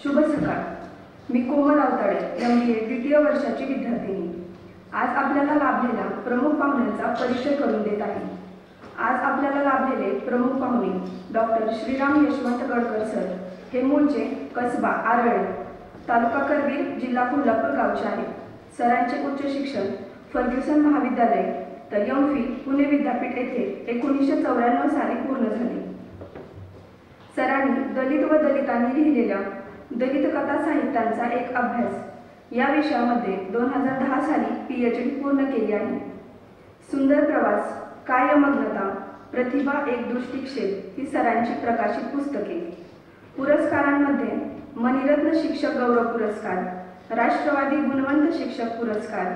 शुभ सकाळ. मी कोमल अवताडे, MBA द्वितीय वर्षाची विद्यार्थिनी. आज आपल्याला लाभलेल्या प्रमुख पाहुण्यांचा परिचय करून देत आहे. आज आपल्याला लाभलेले प्रमुख पाहुणे डॉक्टर श्रीराम यशवंत गडकर सर. हे मूळचे कसबा आरळे, तालुका करवीर, जिल्हा कोल्हापूर गावचे आहेत. सरांचे उच्च शिक्षण फर्ग्युसन महाविद्यालय तर MPhil पुणे विद्यापीठ येथे 1994 साली पूर्ण झाले. सरांनी दलित व दलितांनी लिहिलेल्या दलित कथा साहित्यांचा एक अभ्यास या विषयामध्ये 2010 साली PhD पूर्ण केली आहे. सुंदर प्रवास, कायमग्नता, प्रतिभा एक दृष्टिक्षेप ही सरांची प्रकाशित पुस्तके. पुरस्कारांमध्ये मणिरत्न शिक्षक गौरव पुरस्कार, राष्ट्रवादी गुणवंत शिक्षक पुरस्कार,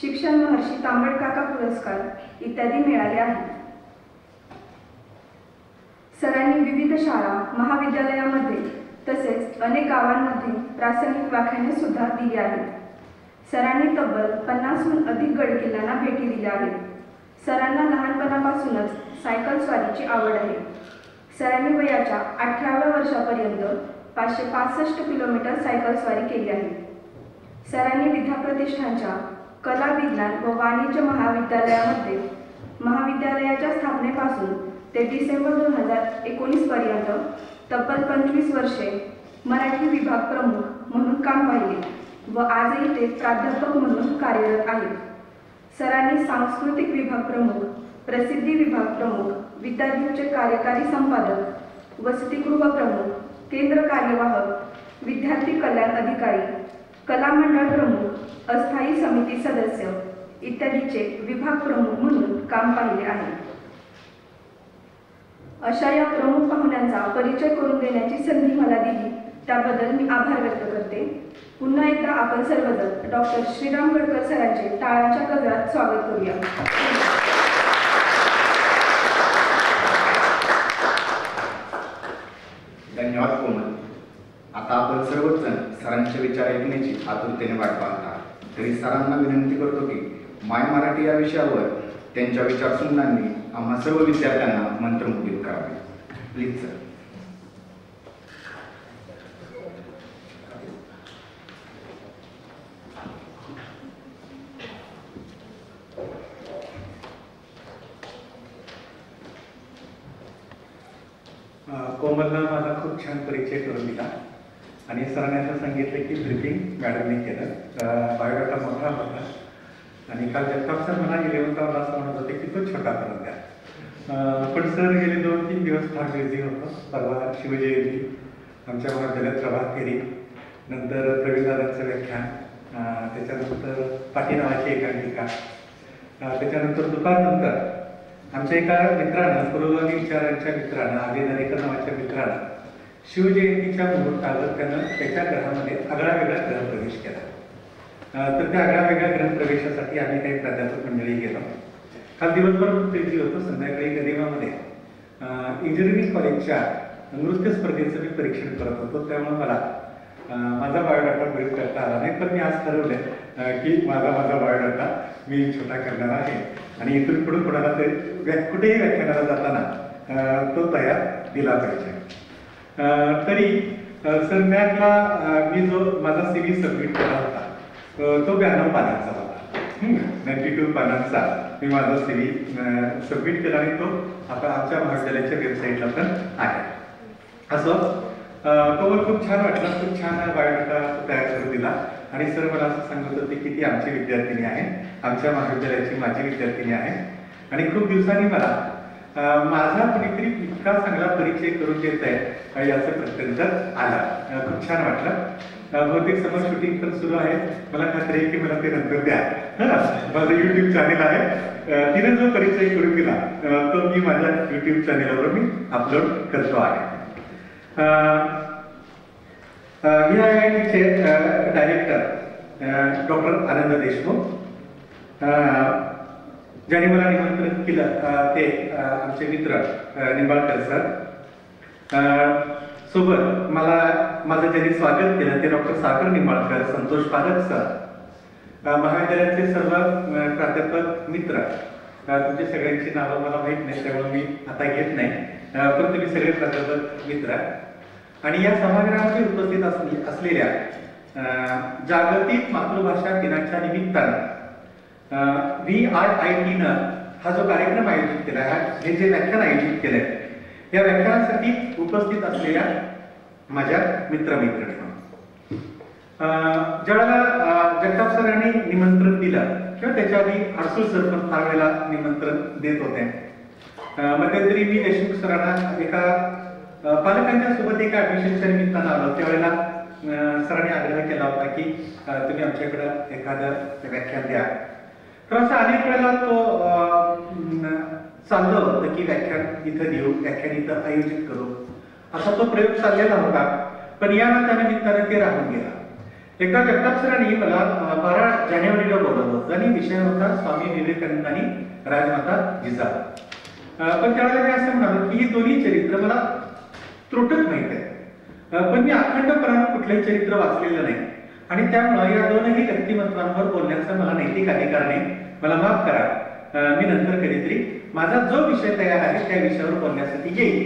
शिक्षण महर्षी तांबडकाका पुरस्कार इत्यादी मिळाले आहेत. सरांनी विविध शाळा महाविद्यालयामध्ये तसेच अनेक गावांमध्ये प्रासंगिक व्याख्याने सुद्धा दिली आहेत. सरांनी तब्बल 50हून अधिक गडकिल्ल्यांना भेटी दिल्या आहेत. सरांना लहानपणापासूनच सायकल स्वारीची आवड आहे. सरांनी वयाच्या 18व्या वर्षापर्यंत 565 किलोमीटर सायकल स्वारी केली आहे. सरांनी विद्याप्रतिष्ठानच्या कला विज्ञान व वाणिज्य महाविद्यालयामध्ये महाविद्यालयाच्या स्थापनेपासून ते डिसेंबर 2019 पर्यंत तब्बल 25 वर्षे मराठी विभाग प्रमुख म्हणून काम पाहिले व आजही ते प्राध्यापक म्हणून कार्यरत आहेत. सरांनी सांस्कृतिक विभाग प्रमुख, प्रसिद्धी विभाग प्रमुख, विद्यार्थ्यांचे कार्यकारी संपादक, वसतिगृह प्रमुख, केंद्र कार्यवाहक, विद्यार्थी कल्याण अधिकारी, कला मंडळ प्रमुख, अस्थायी समिती सदस्य इत्यादीचे विभाग प्रमुख म्हणून काम पाहिले आहे. अशा या प्रमुख पाहुण्यांचा परिचय करून देण्याची संधी मला दिली त्याबद्दल मी आभार व्यक्त करते. पुन्हा एकदा आपण सर्वजण डॉक्टर श्रीराम गडकर सरांचे टाळ्यांच्या गजरात स्वागत करूया. धन्यवाद कोमल. आता आपण सर्वजण सरांचे विचार ऐकण्याची आतुरतेने वाट पाहता. तरी सरांना विनंती करतो की माय मराठी या विषयावर त्यांच्या विचारसुमनांनी आम्हा सर्व विद्यार्थ्यांना मंत्रमुग्ध करावे. Please sir. कोमलनं माझा खूप छान परिचय करून दिला आणि सरांनी असं सांगितलं की ब्रीफिंग मॅडमने केलं. बायोडाटा मोठा होता आणि काल जगताप सर मला 11th असं म्हणत होते की तो छोटा करून द्या. पण सर गेले 2-3 दिवस फार बिझी होतो. परवा शिवजयंती, आमच्या महाविद्यालयात प्रभात फेरी, नंतर प्रवीणदादांचं व्याख्यान, त्याच्यानंतर पाटी नावाची एकांकिका, त्याच्यानंतर दुपारनंतर आमच्या एका मित्रानं, पुरोगामी विचारांच्या मित्रानं, अभय दरेकर नावाच्या मित्रानं शिवजयंतीच्या मुहूर्तावर त्यानं त्याच्या ग्रहामध्ये आगळा वेगळा ग्रहप्रवेश केला. तर त्या आगळ्या वेगळ्या ग्रहप्रवेशासाठी आम्ही काही प्राध्यापक मंडळी गेलो. काल दिवसभर खूप बिझी होतो. संध्याकाळी गदिमामध्ये इंजिनिअरिंग कॉलेजच्या नृत्य स्पर्धेचं मी परीक्षण करत होतो. त्यामुळे मला माझा बायोडाटा ब्रीफ करता आला नाही. पण मी आज ठरवलं की माझा बायोडाटा मी छोटा करणार आहे आणि इथून पुढे कोणाला ते कुठेही व्याख्यानाला जाताना तो तयार दिला पाहिजे. तरी सर मॅथला मी जो माझा CV सबमिट केला होता तो 92 पानांचा होता. 92 पानांचा मी माझा CV सबमिट केला आणि तो आता आमच्या महाविद्यालयाच्या वेबसाईटला पण आहे. असं तो खूप छान वाटला. खूप छान बायोडाटा तयार करून दिला आणि सर मला असं सांगत होते की ती आमची विद्यार्थिनी आहे, आमच्या महाविद्यालयाची माझी विद्यार्थिनी आहे आणि खूप दिवसांनी मला माझा कुणीतरी इतका चांगला परिचय करून देत आहे याचं प्रत्यंतर आला. खूप छान वाटलं. बहुतेक समोर शूटिंग पण सुरू आहे. मला खात्री आहे की मला ते नंतर द्या. माझं YouTube चॅनेल आहे. तिने जो परिचय करून दिला तो मी माझ्या YouTube चॅनेलवर मी अपलोड करतो आहे. VIITचे डायरेक्टर डॉक्टर आनंद देशमुख ज्यांनी मला निमंत्रण केलं ते आमचे मित्र निंबाळकर सर. सोबत माझं ज्यांनी स्वागत केलं ते डॉक्टर सागर निंबाळकर, संतोष पारख सर, महाविद्यालयाचे सर्व प्राध्यापक मित्र. तुमच्या सगळ्यांची नावं मला माहीत नाही त्यामुळे मी आता घेत नाही, पण तुम्ही सगळे प्राध्यापक मित्र आणि या सभागृहामध्ये उपस्थित असलेल्या जागतिक मातृभाषा दिनाच्या निमित्तानं VIIT हा जो कार्यक्रम आयोजित केला आहे, हे जे व्याख्यान आयोजित केलंय, या व्याख्यानासाठी उपस्थित असलेल्या माझ्या मित्रमैत्रिणी, ज्यावेळेला जगताप सरांनी निमंत्रण दिलं किंवा त्याच्या आधी आरसूळ सर पण फार वेळेला निमंत्रण देत होते, मध्यंतरी मी देशमुख सरांना एका पालकांच्या सोबत एका ऍडमिशनच्या निमित्तानं आलो, त्यावेळेला सरांनी आग्रह केला होता की तुम्ही आमच्याकडं एखादं व्याख्यान द्या. तर असं अनेक वेळेला तो चाललं होतं की व्याख्यान इथं देऊ, व्याख्यान इथं आयोजित करू, असा तो प्रयोग चाललेला होता. पण या निमित्तानं ते राहून गेला. एकदा जगताप सरांनी मला 12 जानेवारीला बोलवलं होतं आणि विषय होता स्वामी विवेकानंद आणि राजमाता जिजाऊ. पण त्यावेळेला मी असं म्हणालो की ही दोन्ही चरित्र मला त्रुटक माहित आहे, पण मी अखंडपणानं कुठलंही चरित्र वाचलेलं नाही आणि त्यामुळे या दोनही व्यक्तिमत्वांवर बोलण्याचा मला नैतिक अधिकार नाही. मला माफ करा, मी नंतर कधीतरी माझा जो विषय तयार आहे त्या विषयावर बोलण्यासाठी येईल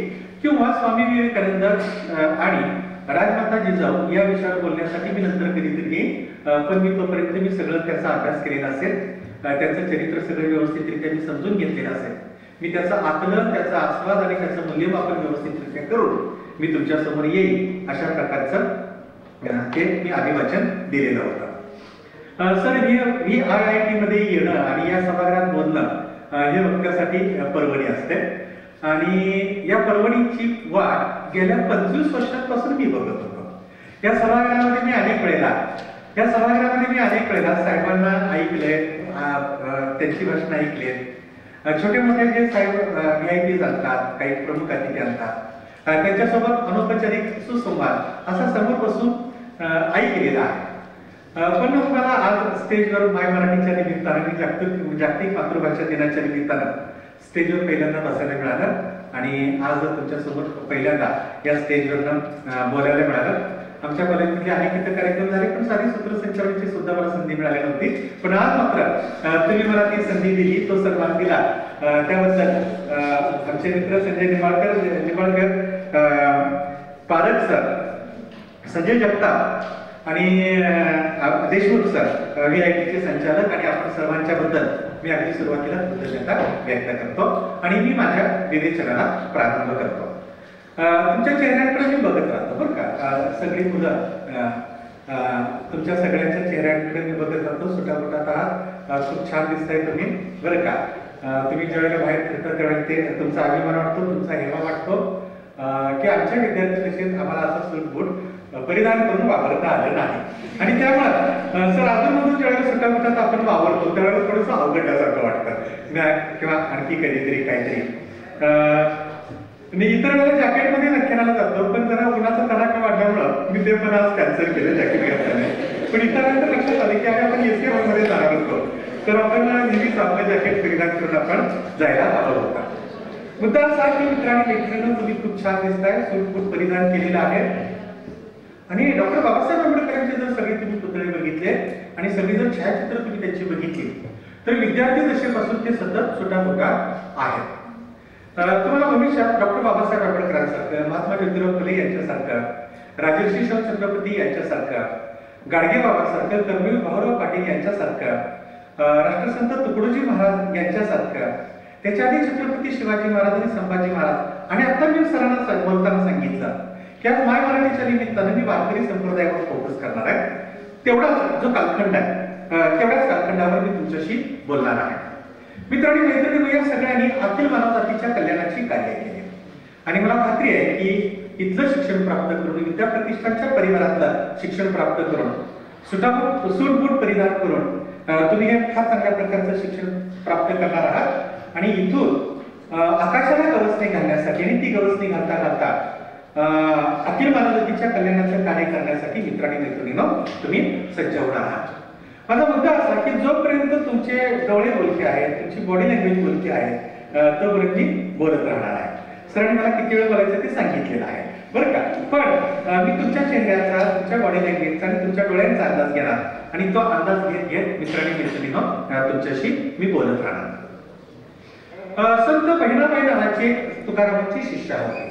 किंवा स्वामी विवेकानंद आणि राजमाता जिजाऊ या विषयावर बोलण्यासाठी मी नंतर कधीतरी येईल. पण मी तोपर्यंत मी सगळं त्याचा अभ्यास केलेला असेल, त्याचं चरित्र सगळं व्यवस्थितरित्या मी समजून घेतलेलं असेल, मी त्याचं आकलन, त्याचा आस्वाद आणि त्याचं मूल्यमापन व्यवस्थितरित्या करून मी तुमच्या समोर येईल अशा प्रकारचं ते मी अभिवाचन दिलेलं होतं. सर, VIIT मध्ये येणं आणि या सभागृहात बोलणं हे वक्त्यासाठी पर्वणी असते आणि या पर्वणीची वाट गेल्या 25 वर्षांपासून मी बघत होतो. या सभागृहामध्ये मी अनेक वेळेला साहेबांना ऐकले, त्यांची भाषण ऐकले, छोटे मोठे जे साहेब VIP असतात, काही प्रमुख अतिथी असतात, त्यांच्यासोबत अनौपचारिक सुसंवाद असा समोर बसून ऐकलेला आहे. पण मला आज स्टेजवर माय मराठीच्या निमित्तानं, जागतिक मातृभाषा दिनाच्या निमित्तानं स्टेजवर पहिल्यांदा बसायला मिळालं आणि आज तुमच्या समोर पहिल्यांदा या स्टेजवरनं बोलायला मिळालं. आमच्या कॉलेजमध्ये अनेक इतर कार्यक्रम झाले, पण सारी सूत्रसंचालनाची सुद्धा मला संधी मिळाली नव्हती. पण आज मात्र तुम्ही मला ती संधी दिली, तो सन्मान दिला, त्याबद्दल आमचे मित्र संजय निंबाळकर, पारख सर, संजय जगताप आणि देशमुख सर, VIT चे संचालक आणि आपण सर्वांच्या बद्दल मी अगदी सुरुवातीला कृतज्ञता व्यक्त करतो आणि मी माझ्या विवेचनाला प्रारंभ करतो. तुमच्या चेहऱ्यांकडे मी बघत राहतो बरं का, सगळी मुलं तुमच्या सगळ्यांच्या चेहऱ्यांकडे मी बघत राहतो. सुटाफुटात आहात, खूप छान दिसताय तुम्ही बरं का. तुम्ही ज्यावेळेला बाहेर फिरता त्यावेळेला ते तुमचा अभिमान वाटतो, तुमचा हेवा वाटतो की आमच्या विद्यार्थी तसेच आम्हाला असं सूटबूट परिधान करून वापरता आलं नाही. आणि त्यामुळे सर अजूनमधून ज्यावेळेला सुटाफुटात आपण वावरतो त्यावेळेला थोडंसं अवघडल्यासारखं वाटतं किंवा आणखी कधीतरी काहीतरी. इतर वेळेला जॅकेटमध्ये व्याख्यानाला जातो, पण जरा उन्हाचा तडाखा वाढल्यामुळं मी ते पण आज कॅन्सल केलं जॅकेट घातल्याने. पण इतर वेळेला लक्षात आलं की आपण AC हॉलमध्ये जाणार होतो, तर आपण नेहमीच आपलं जॅकेट परिधान करून आपण जायला हवं होता. मुद्दा असा की मित्रांनी मैत्रिणींनो, तुम्ही खूप छान दिसताय, सूटबूट परिधान केलेलं आहे आणि डॉक्टर बाबासाहेब आंबेडकरांचे जर सगळे तुम्ही पुतळे बघितले आणि सगळी जर छायाचित्र तुम्ही त्यांची बघितली तर विद्यार्थी दशेपासून ते सतत सुटाफुटा आहेत. तुम्हाला भविष्यात डॉक्टर बाबासाहेब आंबेडकरांसारखं, महात्मा ज्योतिराव फुले यांच्यासारखं, राजर्षी शाहू छत्रपती यांच्यासारखं, गाडगे बाबासारखं, कर्मवीर भाऊराव पाटील यांच्यासारखं, राष्ट्रसंत तुकडोजी महाराज यांच्यासारखं, त्याच्या आधी छत्रपती शिवाजी महाराज आणि संभाजी महाराज. आणि आता मी सरांना बोलताना सांगितलं की आज माय मराठीच्या निमित्तानं मी वारकरी संप्रदायावर फोकस करणार आहे. तेवढाच जो कालखंड आहे तेवढ्याच कालखंडावर मी तुमच्याशी बोलणार आहे. मित्रांनी मैत्रिणी, या सगळ्यांनी अखिल मानवजातीच्या कल्याणाची कार्य केली आणि मला खात्री आहे की इथलं शिक्षण प्राप्त करून, विद्याप्रतिष्ठानच्या परिवारातलं शिक्षण प्राप्त करून, सूटबूट परिधान करून तुम्ही हे फार चांगल्या प्रकारचं शिक्षण प्राप्त करणार आहात आणि इथून आकाशाला गवसणी घालण्यासाठी आणि ती गवसणी घालता घालता अखिल मानवजातीच्या कल्याणाचं कार्य करण्यासाठी मित्रांनी मैत्रिणींनो तुम्ही सज्ज होणार आहात. माझा मुद्दा असा की जोपर्यंत तुमचे डोळे बोलके आहेत, तुमची बॉडी लँग्वेज बोलकी आहे, तोपर्यंत मी बोलत राहणार आहे. सरांनी मला किती वेळ बोलायचं ते सांगितलेलं आहे बरं का. पण मी तुमच्या चेहऱ्याचा, तुमच्या बॉडी लँग्वेजचा आणि तुमच्या डोळ्यांचा अंदाज घेणार आणि तो अंदाज घेत घेत मित्रांनी मैत्रिणींनो तुमच्याशी मी बोलत राहणार. संत बहिणाबाई नावाचे तुकारामांची शिष्या होती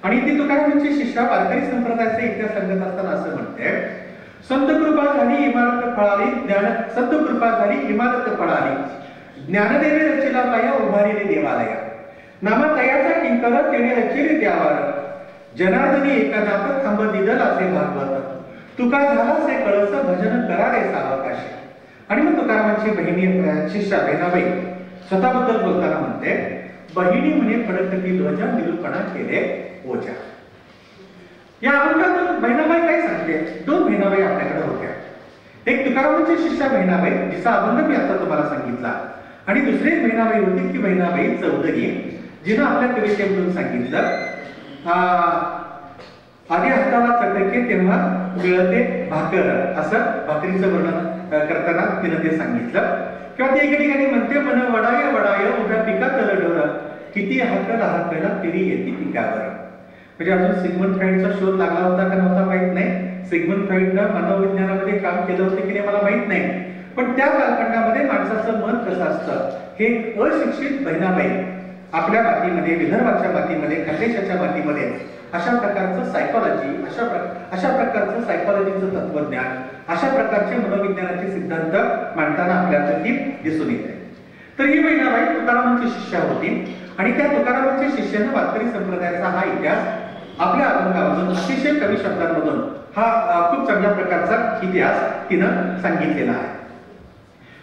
आणि ती तुकारामांची शिष्या वारकरी संप्रदायाचा इतिहास सांगत असताना असं म्हणते, संत कृपा झाली इमारत फळाली ज्ञान, संत कृपा झाली इमारत फळाली, ज्ञानदेवे रचिला पाया उभारिले देवालया, नामा तयाचा किंकर तेणे रचिले द्यावर, जनार्दनी एकानाथ थांब दिदल असे भागवत, तुका झाला से कळस भजन करारे सावकाशी. आणि मग तुकारामांची बहिणी शिष्या बहिणाबाई स्वतःबद्दल बोलताना म्हणते, बहिणी म्हणे फडकती ध्वजा निरूपणा केले ओझा. या अभंगातून बहिणाबाई काय सांगते? दोन बहिणाबाई आपल्याकडे होत्या. एक तुकारामांची शिष्या बहिणाबाई, जिचा अभंग मी आता तुम्हाला सांगितला, आणि दुसरी एक बहिणाबाई होती की बहिणाबाई चौधरी, जिनं आपल्या कवितेमधून सांगितलं, आधी हाताला चटके तेव्हा मिळते भाकर, असं भाकरीचं वर्णन करताना तिनं ते सांगितलं. किंवा ती एका ठिकाणी म्हणते, मन वडाय वडाय उभ्या पिकात ढोर, किती हाकल हाकला तिरी येते पिकावर. म्हणजे अजून सिग्मंड फ्राईडचा शोध लागला होता का नव्हता माहित नाही. सिग्मंड फ्राईडनं मनोविज्ञानामध्ये काम केलं होतं की नाही मला माहित नाही, पण त्या कालखंडामध्ये माणसाचं मन कसं असतं हे अशिक्षित बहिणाबाई आपल्या मातीमध्ये, विदर्भाच्या मातीमध्ये, खानदेशाच्या मातीमध्ये अशा प्रकारचं सायकॉलॉजी, अशा प्रकारचं सायकॉलॉजीचं तत्वज्ञान, अशा प्रकारचे मनोविज्ञानाचे सिद्धांत मांडताना आपल्याला ती दिसून येते. तर ही बहिणाबाई तुकारामांची शिष्या होती आणि त्या तुकारामांच्या शिष्यानं वारकरी संप्रदायाचा हा इतिहास आपल्या अभंगामधून अतिशय कमी शब्दांमधून हा खूप चांगल्या प्रकारचा इतिहास तिनं सांगितलेला आहे.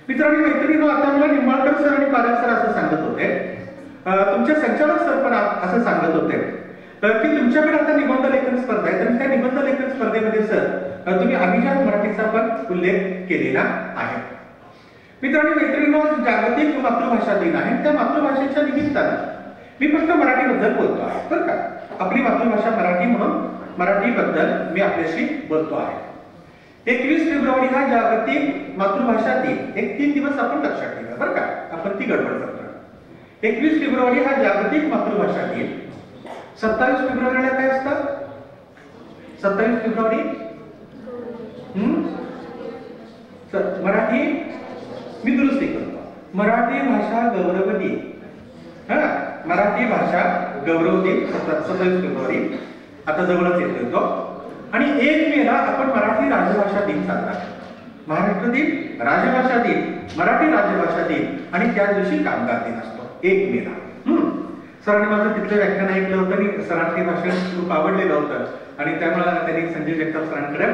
मित्रांनो मैत्रिणींनो, आता मला निंबाळकर सर आणि पालक सर असं सांगत होते, तुमचे संचालक सर पण असं सांगत होते की तुमच्याकडे आता निबंध लेखन स्पर्धा आहे, तर त्या निबंध लेखन स्पर्धेमध्ये सर तुम्ही अभिजात मराठीचा पण उल्लेख केलेला आहे. मित्रांनो मैत्रिणींनो, जागतिक मातृभाषा दिन आहे. त्या मातृभाषेच्या निमित्तानं मी फक्त मराठीबद्दल बोलतो आहे बरं का. आपली मातृभाषा मराठी म्हणून मराठीबद्दल मी आपल्याशी बोलतो आहे. 21 फेब्रुवारी हा जागतिक मातृभाषा दिन. एक 3 दिवस आपण लक्षात ठेवा बरं का, आपण ती गडबड करतो. 21 फेब्रुवारी हा जागतिक मातृभाषा दिन. 27 फेब्रुवारीला काय असतं? 27 फेब्रुवारी मराठी, मी दुरुस्ती करतो, मराठी भाषा गौरव दिन. मराठी भाषा गौरव दिन 27 फेब्रुवारी आता जवळच येतो तो. आणि 1 मेला आपण मराठी राजभाषा दिन साजरा करतो. महाराष्ट्र दिन, राजभाषा दिन, मराठी राजभाषा दिन आणि त्या दिवशी कामगार दिन असतो 1 मेला. सरांनी माझं तिथलं व्याख्यान ऐकलं होतं आणि सरांना ते भाषण खूप आवडलेलं होतं आणि त्यामुळे त्यांनी संजय जगताप सरांकडे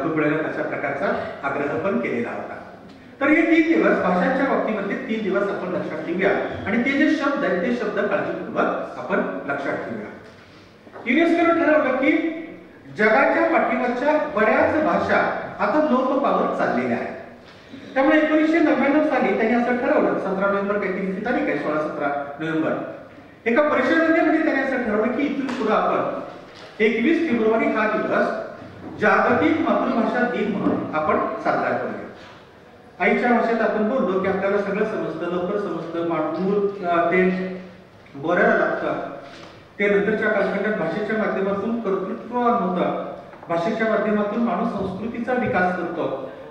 खूप वेळेला अशा प्रकारचा आग्रह पण केलेला होता. तर हे 3 दिवस भाषांच्या बाबतीमध्ये 3 दिवस आपण लक्षात ठेवूया आणि ते जे शब्द आहेत ते शब्द काळजीपूर्वक आपण लक्षात ठेवूया. युनेस्कोने ठरवलं की जगाच्या पाठीवरच्या बऱ्याच भाषा आता लोप पावत चाललेल्या आहेत. त्यामुळे 1999 साली त्यांनी असं ठरवलं, 17 नोव्हेंबर काहीतरी तारीख आहे, 16-17 नोव्हेंबर, एका परिषदेमध्ये त्यांनी असं ठरवलं की इथून पुढे आपण 21 फेब्रुवारी हा दिवस जागतिक मातृभाषा दिन म्हणून आपण साजरा करूया. आईच्या भाषेत आपण बोललो की आपल्याला सगळं समजतं, लवकर समजतं, मूळ ते बोलायला लागतं. ते नंतरच्या कालखंडात भाषेच्या माध्यमातून कर्तृत्ववान होतं. भाषेच्या माध्यमातून माणूस संस्कृतीचा विकास करतो,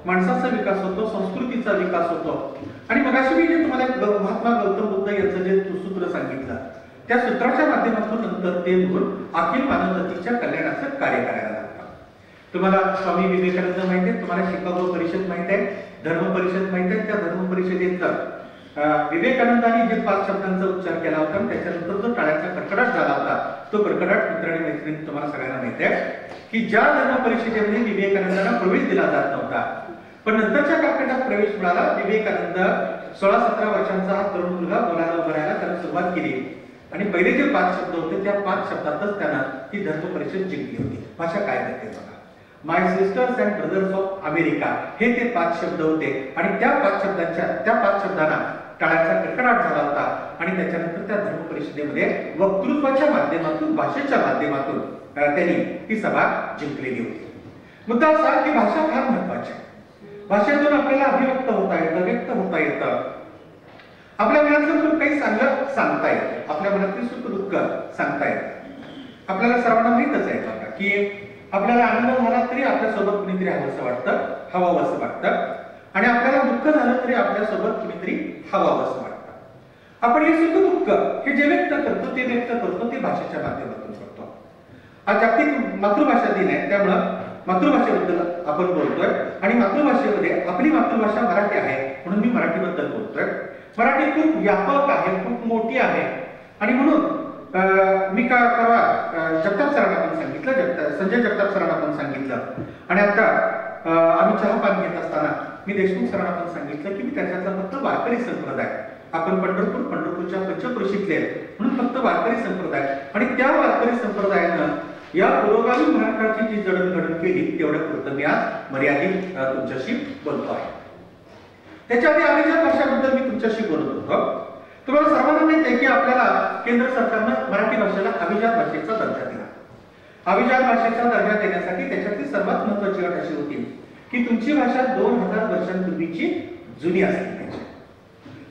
माणसाचा विकास होतो, संस्कृतीचा विकास होतो. आणि मगाशी मी जे तुम्हाला महात्मा गौतम बुद्ध यांचं जे सूत्र सांगितलं त्या सूत्राच्या माध्यमातून नंतर ते मूळ अखिल मानवजातीच्या कल्याणाचं कार्य करायला लागतं. तुम्हाला स्वामी विवेकानंद माहिती आहे, तुम्हाला शिकागो परिषद माहिती आहे, धर्म परिषद माहिती आहे. त्या धर्म परिषदेत विवेकानंदांनी जे 5 शब्दांचा उच्चार केला होता त्याच्यानंतर जो टाळ्याचा कडकडाट झाला होता तो कडकडाट मित्रांनी मैत्रिणी तुम्हाला सगळ्यांना माहिती आहे की ज्या धर्म परिषदेमध्ये विवेकानंदांना प्रवेश दिला जात नव्हता पण नंतरच्या कालखंडात प्रवेश मिळाला. विवेकानंद 16-17 वर्षांचा हा तरुण मुलगा बोलायला उभं राहायला त्याने सुरुवात केली आणि पहिले जे 5 शब्द होते त्या 5 शब्दातच त्यानं ती धर्म परिषद जिंकली होती. भाषा काय करते बघा, my sisters and brothers of America, हे ते 5 शब्द होते आणि त्या 5 शब्दांना टाळ्याचा कडकडाट झाला होता आणि त्याच्यानंतर त्या धर्म परिषदेमध्ये वक्तृत्वाच्या माध्यमातून, भाषेच्या माध्यमातून त्यांनी ती सभा जिंकलेली होती. मुद्दा असा की भाषा फार महत्वाची आहे. भाषेतून आपल्याला अभिव्यक्त होता येतं, व्यक्त होता येतं, आपल्या मनातलं खूप काही चांगलं सांगता येतं, आपल्या मनातली सुख दुःख सांगता येतं. आपल्याला सर्वांना माहितच आहे बघा की आपल्याला आनंद झाला तरी आपल्यासोबत कुणीतरी हवावंसं वाटतं आणि आपल्याला दुःख झालं तरी आपल्यासोबत कुणीतरी हवावंसं वाटतं. आपण हे सुख दुःख हे जे व्यक्त करतो ते भाषेच्या माध्यमातून करतो. आज जागतिक मातृभाषा दिन आहे, त्यामुळं मातृभाषेबद्दल आपण बोलतोय आणि मातृभाषेमध्ये आपली मातृभाषा मराठी आहे म्हणून मी मराठीबद्दल बोलतोय. मराठी खूप व्यापक आहे, खूप मोठी आहे आणि म्हणून मी परवा जगताप सरांना पण सांगितलं, संजय जगताप सरांना पण सांगितलं आणि आता आम्ही चहा पान घेत असताना मी देशमुख सरांना पण सांगितलं की मी त्याच्यातला फक्त वारकरी संप्रदाय, आपण पंढरपूरच्या पंचक्रोशीतले म्हणून फक्त वारकरी संप्रदाय आणि त्या वारकरी संप्रदायानं या पुरोगामी महाराष्ट्राची जी जडणघडण केली तेवढ्या पुरतं मी आज मर्यादित तुमच्याशी बोलतो आहे. त्याच्या आधी अभिजात भाषाबद्दल मी तुमच्याशी बोलत होतो. तुम्हाला सर्वांना माहिती आहे की आपल्याला केंद्र सरकारनं मराठी भाषेला अभिजात भाषेचा दर्जा दिला. अभिजात भाषेचा दर्जा देण्यासाठी त्याच्यातली सर्वात महत्वाची अट अशी होती की तुमची भाषा 2000 वर्षांपूर्वीची जुनी असली पाहिजे.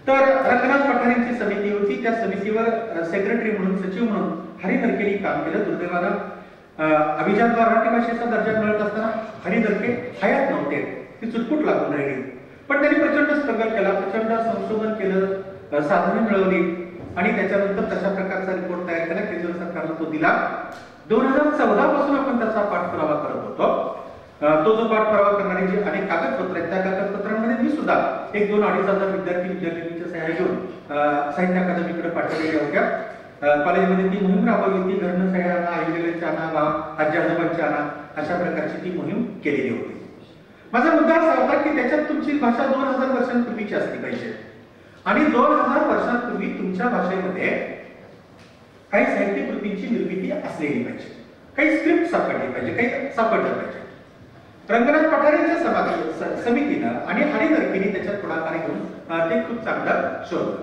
तर रंगनाथ पठारेंची समिती होती, त्या समितीवर सेक्रेटरी म्हणून, सचिव म्हणून हरी नरकेनी काम केलं. दुर्दैवानं अभिजात मराठी भाषेचा दर्जा मिळत असताना हरी नरके हयात नव्हते, ती चुटपुट लागून राहिली. पण त्यांनी प्रचंड स्ट्रगल केला, प्रचंड संशोधन केलं, साधने मिळवली आणि त्याच्यानंतर तशा प्रकारचा रिपोर्ट तयार केला. केंद्र सरकारनं तो दिला. 2014 पासून आपण त्याचा पाठपुरावा करत होतो. तो जो पाठपुरावा करणारी जी अनेक कागदपत्र आहेत त्या कागदपत्रांमध्ये मी सुद्धा 1-2-2.5 हजार विद्यार्थ्यांच्या सह्या घेऊन साहित्य अकादमीकडे पाठवलेल्या होत्या. कॉलेजमध्ये ती मोहीम राबवली होती. घरनं सह्या आणा, आईवडिलांच्या आणा, आजी आजोबांच्या आणा, अशा प्रकारची ती मोहीम केलेली होती. माझा मुद्दा असा होता की त्याच्यात तुमची भाषा 2000 वर्षांपूर्वीची असली पाहिजे आणि 2000 वर्षांपूर्वी तुमच्या भाषेमध्ये काही साहित्य कृतींची निर्मिती असलेली पाहिजे, काही स्क्रिप्ट सापडली पाहिजे, काही सापडलं पाहिजे. रंगनाथ पठारेंच्या समितीनं आणि हरी नरकेनी त्याच्यात पुढाकार घेऊन ते खूप चांगलं शोधलं.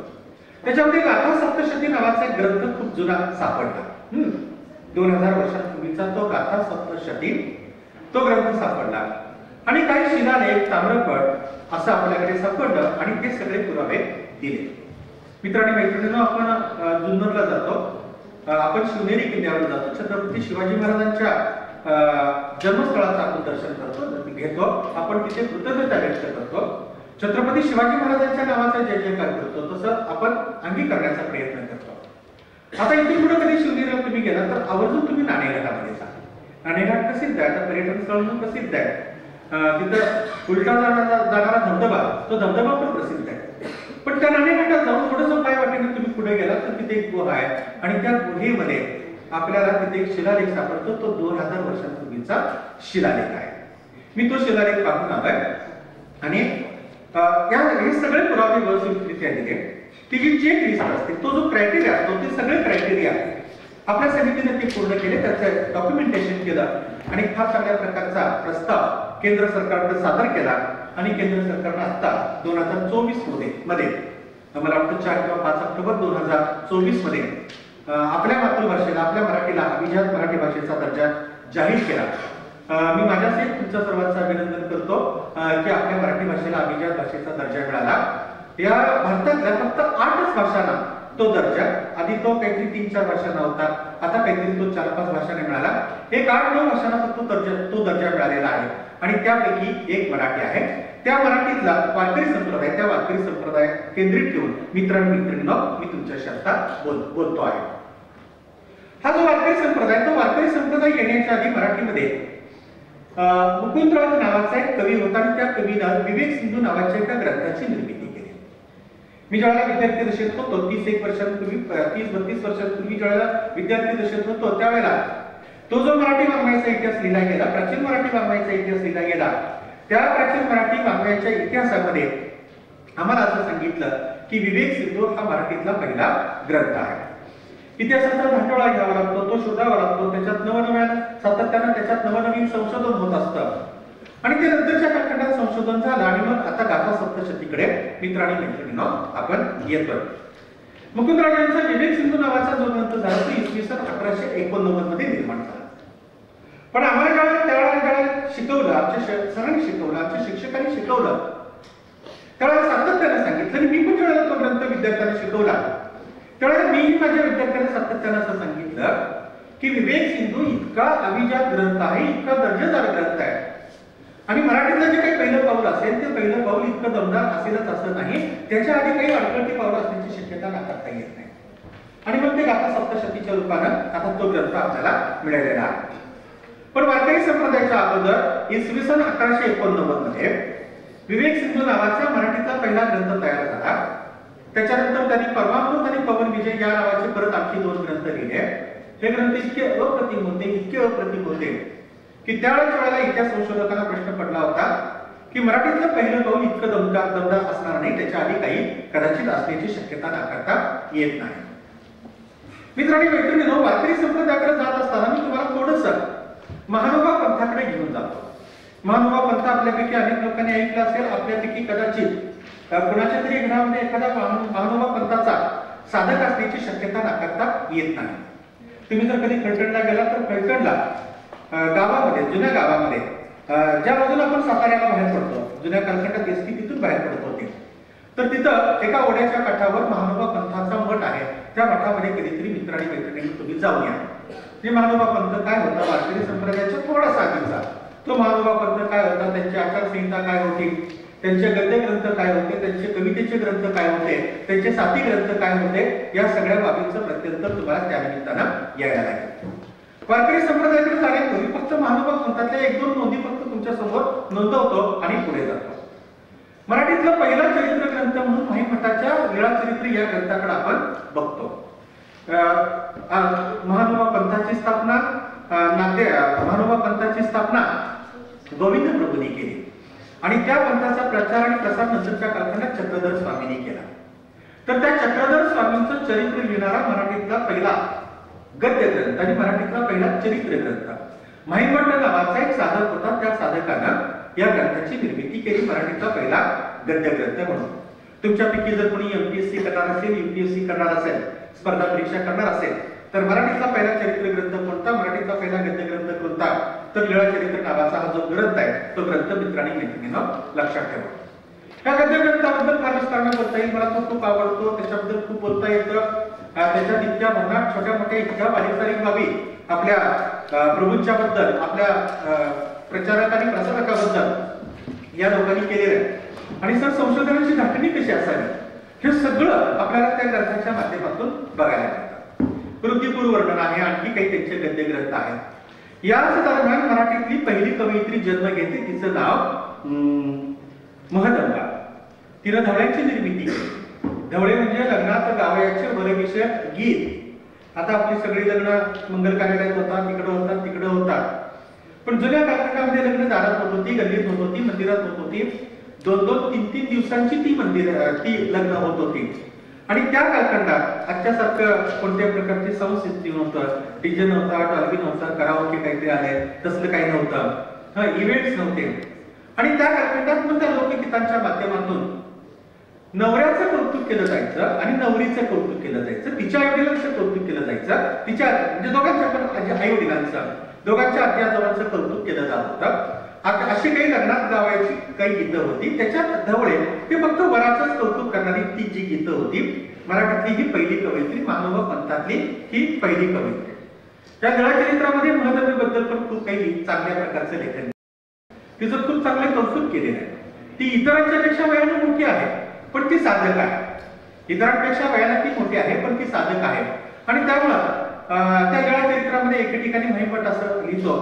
त्याच्यामध्ये गाथा सप्तशती नावाचा एक ग्रंथ खूप जुना सापडला. 2000 वर्षांपूर्वीचा तो गाथा सप्तशती तो ग्रंथ सापडला आणि काही शिलालेख, ताम्रपट असं आपल्याकडे सापडलं आणि ते सगळे पुरावे दिले. मित्रांनी मैत्रिणींनो, आपण जुन्नरला जातो, आपण शिवनेरी किल्ल्यावर जातो, छत्रपती शिवाजी महाराजांच्या जन्मस्थळाचं आपण दर्शन करतो, घेतो, आपण तिथे कृतज्ञता व्यक्त करतो, छत्रपती शिवाजी महाराजांच्या नावाचा जय जयकार करतो, तसं आपण अंगीकारण्याचा प्रयत्न करतो. आता इथून पुढे कधी शिवनेरीला तुम्ही गेला तर आवर्जून तुम्ही नाणेघाटामध्ये जा. नाणेघाट प्रसिद्ध आहे, आता पर्यटन स्थळ म्हणून प्रसिद्ध आहे. तिथं उलटा जाणारा धबधबा, तो धबधबा पण प्रसिद्ध आहे. पण त्या नाणेघाटात जाऊन थोडंसं पाय वाटेने तुम्ही पुढे गेला तर तिथे एक गुहा आहे आणि त्या गुहेमध्ये आपल्याला तिथे एक शिलालेख सापडतो. तो 2000 वर्षांपूर्वीचा शिलालेख आहे. मी तो शिलालेख पाहून आलोय आणि हे सगळे पुरावे व्यवस्थितरित्या दिले. ती जी चेक लिस्ट असते, तो जो क्रायटेरिया असतो, ते सगळे क्रायटेरिया आपल्या समितीने ते पूर्ण केले, त्याचं डॉक्युमेंटेशन केलं आणि फार चांगल्या प्रकारचा प्रस्ताव केंद्र सरकारकडे सादर केला आणि केंद्र सरकारने आता 2024 मध्ये मला वाटतं 4 किंवा 5 ऑक्टोबर 2024 मध्ये आपल्या मातृभाषेला, आपल्या मराठीला अभिजात मराठी भाषेचा दर्जा जाहीर केला. मी माझ्यासहित तुमच्या सर्वांचं अभिनंदन करतो की आपल्या मराठी भाषेला अभिजात भाषेचा दर्जा मिळाला. या भारतातल्या फक्त 8च भाषांना तो दर्जा, आधी तो काहीतरी 3-4 भाषांना होता, आता काहीतरी तो 4-5 भाषांना मिळाला. एक 8-9 भाषांना फक्त तो दर्जा मिळालेला आहे आणि त्यापैकी एक मराठी आहे. त्या मराठीतला वारकरी संप्रदाय, त्या वारकरी संप्रदाय केंद्रित ठेवून मित्रांनो मी तुमच्याशी आता बोलतो आहे. हा जो वारकरी संप्रदाय, तो वारकरी संप्रदाय येण्याच्या आधी मराठीमध्ये मुकुंदराज नावाचा एक कवी होता आणि त्या कवीनं विवेक सिंधू नावाच्या एका ग्रंथाची निर्मिती केली. मी ज्यावेळेला विद्यार्थी दशेत होतो, 30-31 वर्षांपूर्वी, 30-32 वर्षांपूर्वी ज्यावेळेला विद्यार्थी दशेत होतो, त्यावेळेला तो जो मराठी वाङ्मयाचा इतिहास लिहिला गेला, प्राचीन मराठी वाङ्मयाचा इतिहास लिहिला गेला, त्या प्राचीन मराठी वाङ्मयाच्या इतिहासामध्ये आम्हाला असं सांगितलं की विवेक सिंधू हा मराठीतला पहिला ग्रंथ आहे. इतिहासाचा धाटोळा घ्यावा लागतो, तो शोधावा लागतो, त्याच्यात सातत्यानं त्याच्यात नवनवीन संशोधन होत असतं आणि ते नंतरच्या कालखंडात संशोधन झालं आणि मग आता गाथा सप्तशतीकडे मित्रांनी मैत्रिणींनो आपण येतोय. मुकुंदराजांचा विवेक सिंधू नावाचा जो ग्रंथ झाला तो इसवी सन 1889 मध्ये निर्माण झाला. पण आम्हाला त्यावेळेला शिकवलं, आमच्या सरांनी शिकवलं, आमच्या शिक्षकांनी शिकवलं, त्यावेळेला सातत्यानं सांगितलं आणि मी पण ज्यावेळेला तो ग्रंथ विद्यार्थ्यांना शिकवला त्यावेळेला मी माझ्या विद्यार्थ्यांना सातत्यानं असं सांगितलं की विवेक सिंधू इतका अभिजात ग्रंथ आहे, इतका दर्जेदार ग्रंथ आहे आणि मराठीतलं जे काही पहिलं पाऊल असेल ते पहिलं पाऊल इतकं दमदार असेलच असं नाही, त्याच्या आधी काही अडकळती पाऊल असण्याची शक्यता नाकारता येत नाही. आणि मग ते गाथा सप्तशतीच्या रूपानं आता तो ग्रंथ आपल्याला मिळालेला आहे. पण वारकरी संप्रदायाच्या अगोदर इसवी सन 1189 मध्ये विवेक सिंधू नावाचा मराठीचा पहिला ग्रंथ तयार झाला. त्याच्यानंतर त्यांनी परमामृत आणि पवन विजय या नावाचे परत आणखी 2 ग्रंथ लिहिले. हे ग्रंथ इतके अप्रतिम होते की त्यावेळेला इतिहास संशोधकांना प्रश्न पडला होता की मराठीतलं पहिलं पाऊल इतकं दमदार असणार नाही, त्याच्या आधी काही कदाचित असण्याची शक्यता नाकारता येत नाही. मित्रांनी मैत्रिणींनो, वारकरी संप्रदायाकडे जात असताना मी तुम्हाला थोडंसं महानुभाव पंथाकडे घेऊन जातो. महानुभाव पंथ आपल्यापैकी अनेक लोकांनी ऐकलं असेल, आपल्यापैकी कदाचित कुणाच्या तरी घरामध्ये एखादा महानुभाव पंथाचा साधक असण्याची शक्यता नाकारता येत नाही. तुम्ही जर कधी फलटणला गेला तर फलटणला गावामध्ये, जुन्या गावामध्ये, ज्या बाजूला आपण साताऱ्याला बाहेर पडतो, जुन्या कालखंडात एसटी तिथून बाहेर पडत होते, तर तिथं एका ओढ्याच्या काठावर महानुभाव पंथाचा मठ आहे. त्या मठामध्ये कधीतरी मित्रांनी मैत्रिणींनी तुम्ही जाऊन या. हे महानुभाव पंथ काय होता, वारकरी संप्रदायाच्या थोडासा आधीचा तो महानुभाव पंथ काय होता, त्यांची आचारसंहिता काय होती, त्यांचे गद्य ग्रंथ काय होते, त्यांचे कवितेचे ग्रंथ काय होते, त्यांचे साती ग्रंथ काय होते, या सगळ्या बाबींचं प्रत्यंतर तुम्हाला त्या निमित्तानं यायला लागेल. वारकरी संप्रदायाकडे जाण्यापूर्वी फक्त महानुभाव पंथातल्या 1-2 नोंदी फक्त तुमच्या समोर नोंदवतो आणि पुढे जातो. मराठीतला पहिला चरित्र ग्रंथ म्हणून महिमठाच्या लीळाचरित्र या ग्रंथाकडे आपण बघतो. महानुभाव पंथाची स्थापना महानुभाव पंथाची स्थापना गोविंद प्रभूंनी केली आणि त्या पंथाचा प्रचार आणि प्रसार नंतरच्या कालखंडात चक्रधर स्वामींनी केला. तर त्या चक्रधर स्वामींचं चरित्र लिहिणारा मराठीतला पहिला गद्य ग्रंथ आणि मराठीतला पहिला चरित्र ग्रंथ महिमठ नावाचा एक साधक होता. त्या साधकानं या ग्रंथाची निर्मिती केली, मराठीतला पहिला गद्य ग्रंथ म्हणून. तुमच्यापैकी जर कोणी एमपीएससी करणार असेल, यूपीएससी करणार असेल, स्पर्धा परीक्षा करणार असेल, तर मराठीतला पहिला चरित्र ग्रंथ कोणता, मराठीतला पहिला गद्य ग्रंथ कोणता, तर लीळाचरित्र नावाचा हा जो ग्रंथ आहे तो ग्रंथ मित्रांनी मैत्रिणींनो लक्षात ठेवा. या गद्य ग्रंथाबद्दल फार विस्ताराने बोलता येईल, मला तो खूप आवडतो, त्याच्याबद्दल खूप बोलता येतं. त्याच्यात इतक्या भन्नाट छोट्या मोठ्या इतक्या बारीक बाबी आपल्या प्रभूंच्या बद्दल, आपल्या प्रचारक आणि प्रसारकाबद्दल या लोकांनी केलेलं आहे. आणि सर संशोधनाची धाटणी कशी असावी हे सगळं आपल्याला त्या ग्रंथाच्या माध्यमातून बघायला मिळतं. वृत्तीपूर वर्णन आहे, आणखी काही त्यांचे गद्य ग्रंथ आहेत. याच दरम्यान मराठीतली पहिली कवयित्री जन्म घेते, तिचं नाव महदंबा. तिनं धवळ्यांची निर्मिती केली. धवळे म्हणजे लग्नात गावयाचे वरविषयक गीत. आता आपली सगळी लग्न मंगल कार्यालयात होतात, तिकडे होतात, पण जुन्या कालखंडामध्ये लग्न दारात होत होती, गल्लीत होत होती, मंदिरात होत होती. 2-3 दिवसांची ती लग्न होत होती. आणि त्या कालखंडात आजच्यासारखं कोणत्याही प्रकारची साऊंड सिस्टीम नव्हतं, डीजे नव्हता, डॉल्बी नव्हता, कराओके काहीतरी आले तसलं काही नव्हतं, इव्हेंट्स नव्हते. आणि त्या कालखंडात मग त्या लोकगीतांच्या माध्यमातून नवऱ्याचं कौतुक केलं जायचं आणि नवरीचं कौतुक केलं जायचं, तिच्या आईवडिलांचं कौतुक केलं जायचं, तिच्या म्हणजे दोघांच्या पण आई वडिलांचं, दोघांच्या आजी आजोबांचं कौतुक केलं जात होतं. आता अशी काही लग्नात गावायची काही गीतं होती. त्याच्यात धवळे हे फक्त वराचंच कौतुक करणारी ती जी गीतं होती. मराठीतली ही पहिली कवयित्री, महानुभाव पंथातली ही पहिली कवयित्री. त्या लीळाचरित्रामध्ये महदंबेबद्दल पण खूप काही चांगल्या प्रकारचं लेखन, तिचं खूप चांगलं कौतुक केलेलं आहे. ती इतरांच्या पेक्षा वयाने मोठी आहे पण ती साधक आहे. इतरांपेक्षा वयाने ती मोठी आहे पण ती साधक आहे. आणि त्यामुळं त्या लीळाचरित्रामध्ये एके ठिकाणी महिमठ असं लिहितो,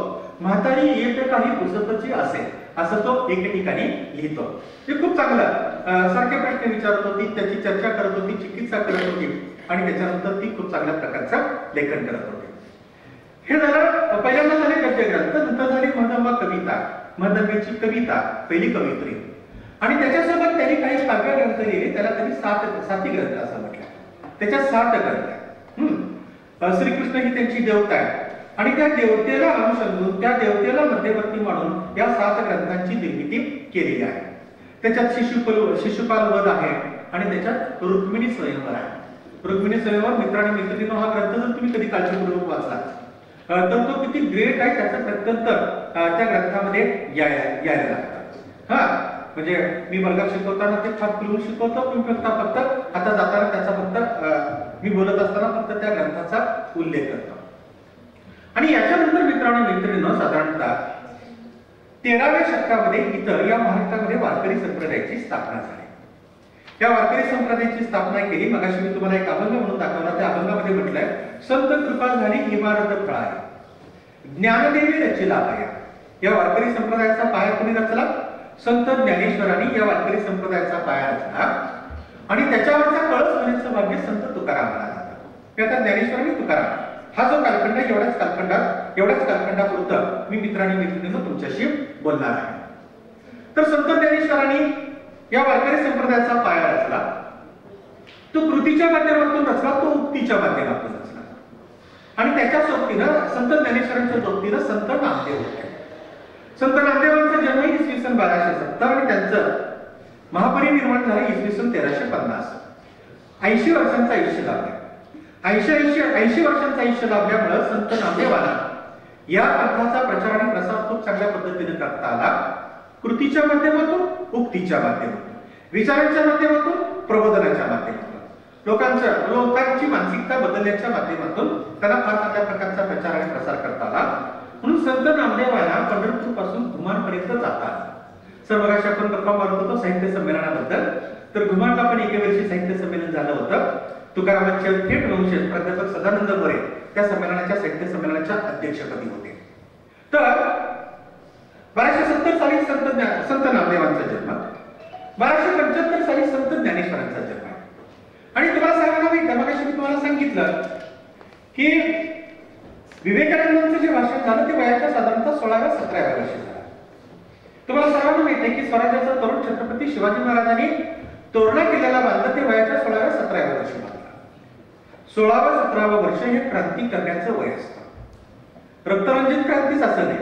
म्हातारी येत काही पुसतची असेल, असं तो एके ठिकाणी लिहितो. ते खूप चांगलं सारखे प्रश्न विचारत होती, त्याची चर्चा करत होती, चिकित्सा करत होती आणि त्याच्यानंतर ती खूप चांगल्या प्रकारचं लेखन करत होती. हे झालं पहिल्यांदा झाले गद्य ग्रंथ, नंतर झाली महदंबा कविता, महदंबेची कविता पहिली कवयित्री. आणि त्याच्यासोबत त्यांनी काही काव्य ग्रंथ लिहिले, त्याला त्यांनी साती ग्रंथ असं म्हटलं. त्याच्यात 7 ग्रंथ आहेत. श्रीकृष्ण ही त्यांची देवता आहे आणि त्या देवतेला अनुसरून, त्या देवतेला मध्यवर्ती मानून या 7 ग्रंथांची निर्मिती केलेली आहे. त्याच्यात शिशुपाल वध आहे आणि त्याच्यात रुक्मिणी स्वयंवर आहे. रुक्मिणी स्वयंवर मित्रांनी मैत्रिणींनो हा ग्रंथ जर तुम्ही कधी काळजीपूर्वक वाचला तर तो किती ग्रेट आहे त्याचं प्रत्यंतर त्या ग्रंथामध्ये यायला लागतं. म्हणजे मी वर्गात शिकवताना ते फार खुलून शिकवतो, पण फक्त आता जाताना त्याचा फक्त मी बोलत असताना फक्त त्या ग्रंथाचा उल्लेख करतो. आणि याच्यानंतर मित्रांनो मैत्रिणींनो साधारणतः 13व्या शतकामध्ये इतर या महाराष्ट्रामध्ये वारकरी संप्रदायाची स्थापना झाली. या वारकरी संप्रदायाची स्थापना केली. मगाशी मी तुम्हाला एक अभंग म्हणून दाखवला. त्या अभंगामध्ये म्हटलंय, संत कृपा झाली इमारत फळाई, ज्ञानदेवी रचिला पाया. या वारकरी संप्रदायाचा पाया कोणी रचला? संत ज्ञानेश्वरांनी या वारकरी संप्रदायाचा पाया रचला. आणि त्याच्यावरचा कळस होण्याचं भाग्य संत तुकारामाला झालं. आता ज्ञानेश्वर आणि तुकाराम हा जो कालखंड एवढ्याच कालखंडापुरतं मी मित्रांनी मैत्रिणींनो तुमच्याशी बोलणार आहे. तर संत ज्ञानेश्वरांनी या वारकरी संप्रदायाचा पाया रचला. तो कृतीच्या माध्यमातून रचला, तो उक्तीच्या माध्यमातून रचला. आणि त्याच्या सोबतीनं संत ज्ञानेश्वरांच्या सोबतीनं संत नामदेव होते. संत नामदेवांचा जन्म इसवी सन 1270 आणि त्यांचं महापरिनिर्वाण झालं इसवी सन 1350. 80 वर्षांचं आयुष्य लाभलं. 80 वर्षांचं आयुष्य लाभल्यामुळे संत नामदेवाला या पंथाचा प्रचार आणि प्रसार खूप चांगल्या पद्धतीने करता आला. कृतीच्या माध्यमातून, उक्तीच्या माध्यमातून, विचारांच्या माध्यमातून, प्रबोधनाच्या माध्यमातून लोकांची मानसिकता बदलण्याच्या माध्यमातून त्यांना फार चांगल्या प्रकारचा प्रचार आणि प्रसार करता आला. म्हणून संत नामदेवांना पंढरपूर पासून घुमानपर्यंत जाता आला. सर मगाशी आपण गप्पा मारत होतो साहित्य संमेलनाबद्दल. तर घुमानला पण एके वर्षी साहित्य संमेलन झालं होतं. तुकारामांचे थेट वंशज प्राध्यापक सदानंद मोरे त्या संमेलनाच्या साहित्य संमेलनाच्या अध्यक्षपदी होते. तर 1270 साली संत नामदेवांचा जन्म, 1275 साली संत ज्ञानेश्वरांचा जन्म. आणि तुम्हाला सांगायला माहिती, मगाशी मी तुम्हाला सांगितलं की विवेकानंदांचं जे भाषण झालं ते वयाच्या साधारणतः 16व्या-17व्या वर्षी झालं. तुम्हाला सर्वांना माहिती आहे की स्वराज्याचा तरुण छत्रपती शिवाजी महाराजांनी तोरणा किल्ल्याला बांधलं ते वयाच्या 16व्या-17व्या वर्षी बांधलं. 16व-17व वर्ष हे क्रांती करण्याचं वय असतं. रक्तरंजित क्रांतीच असं नाही,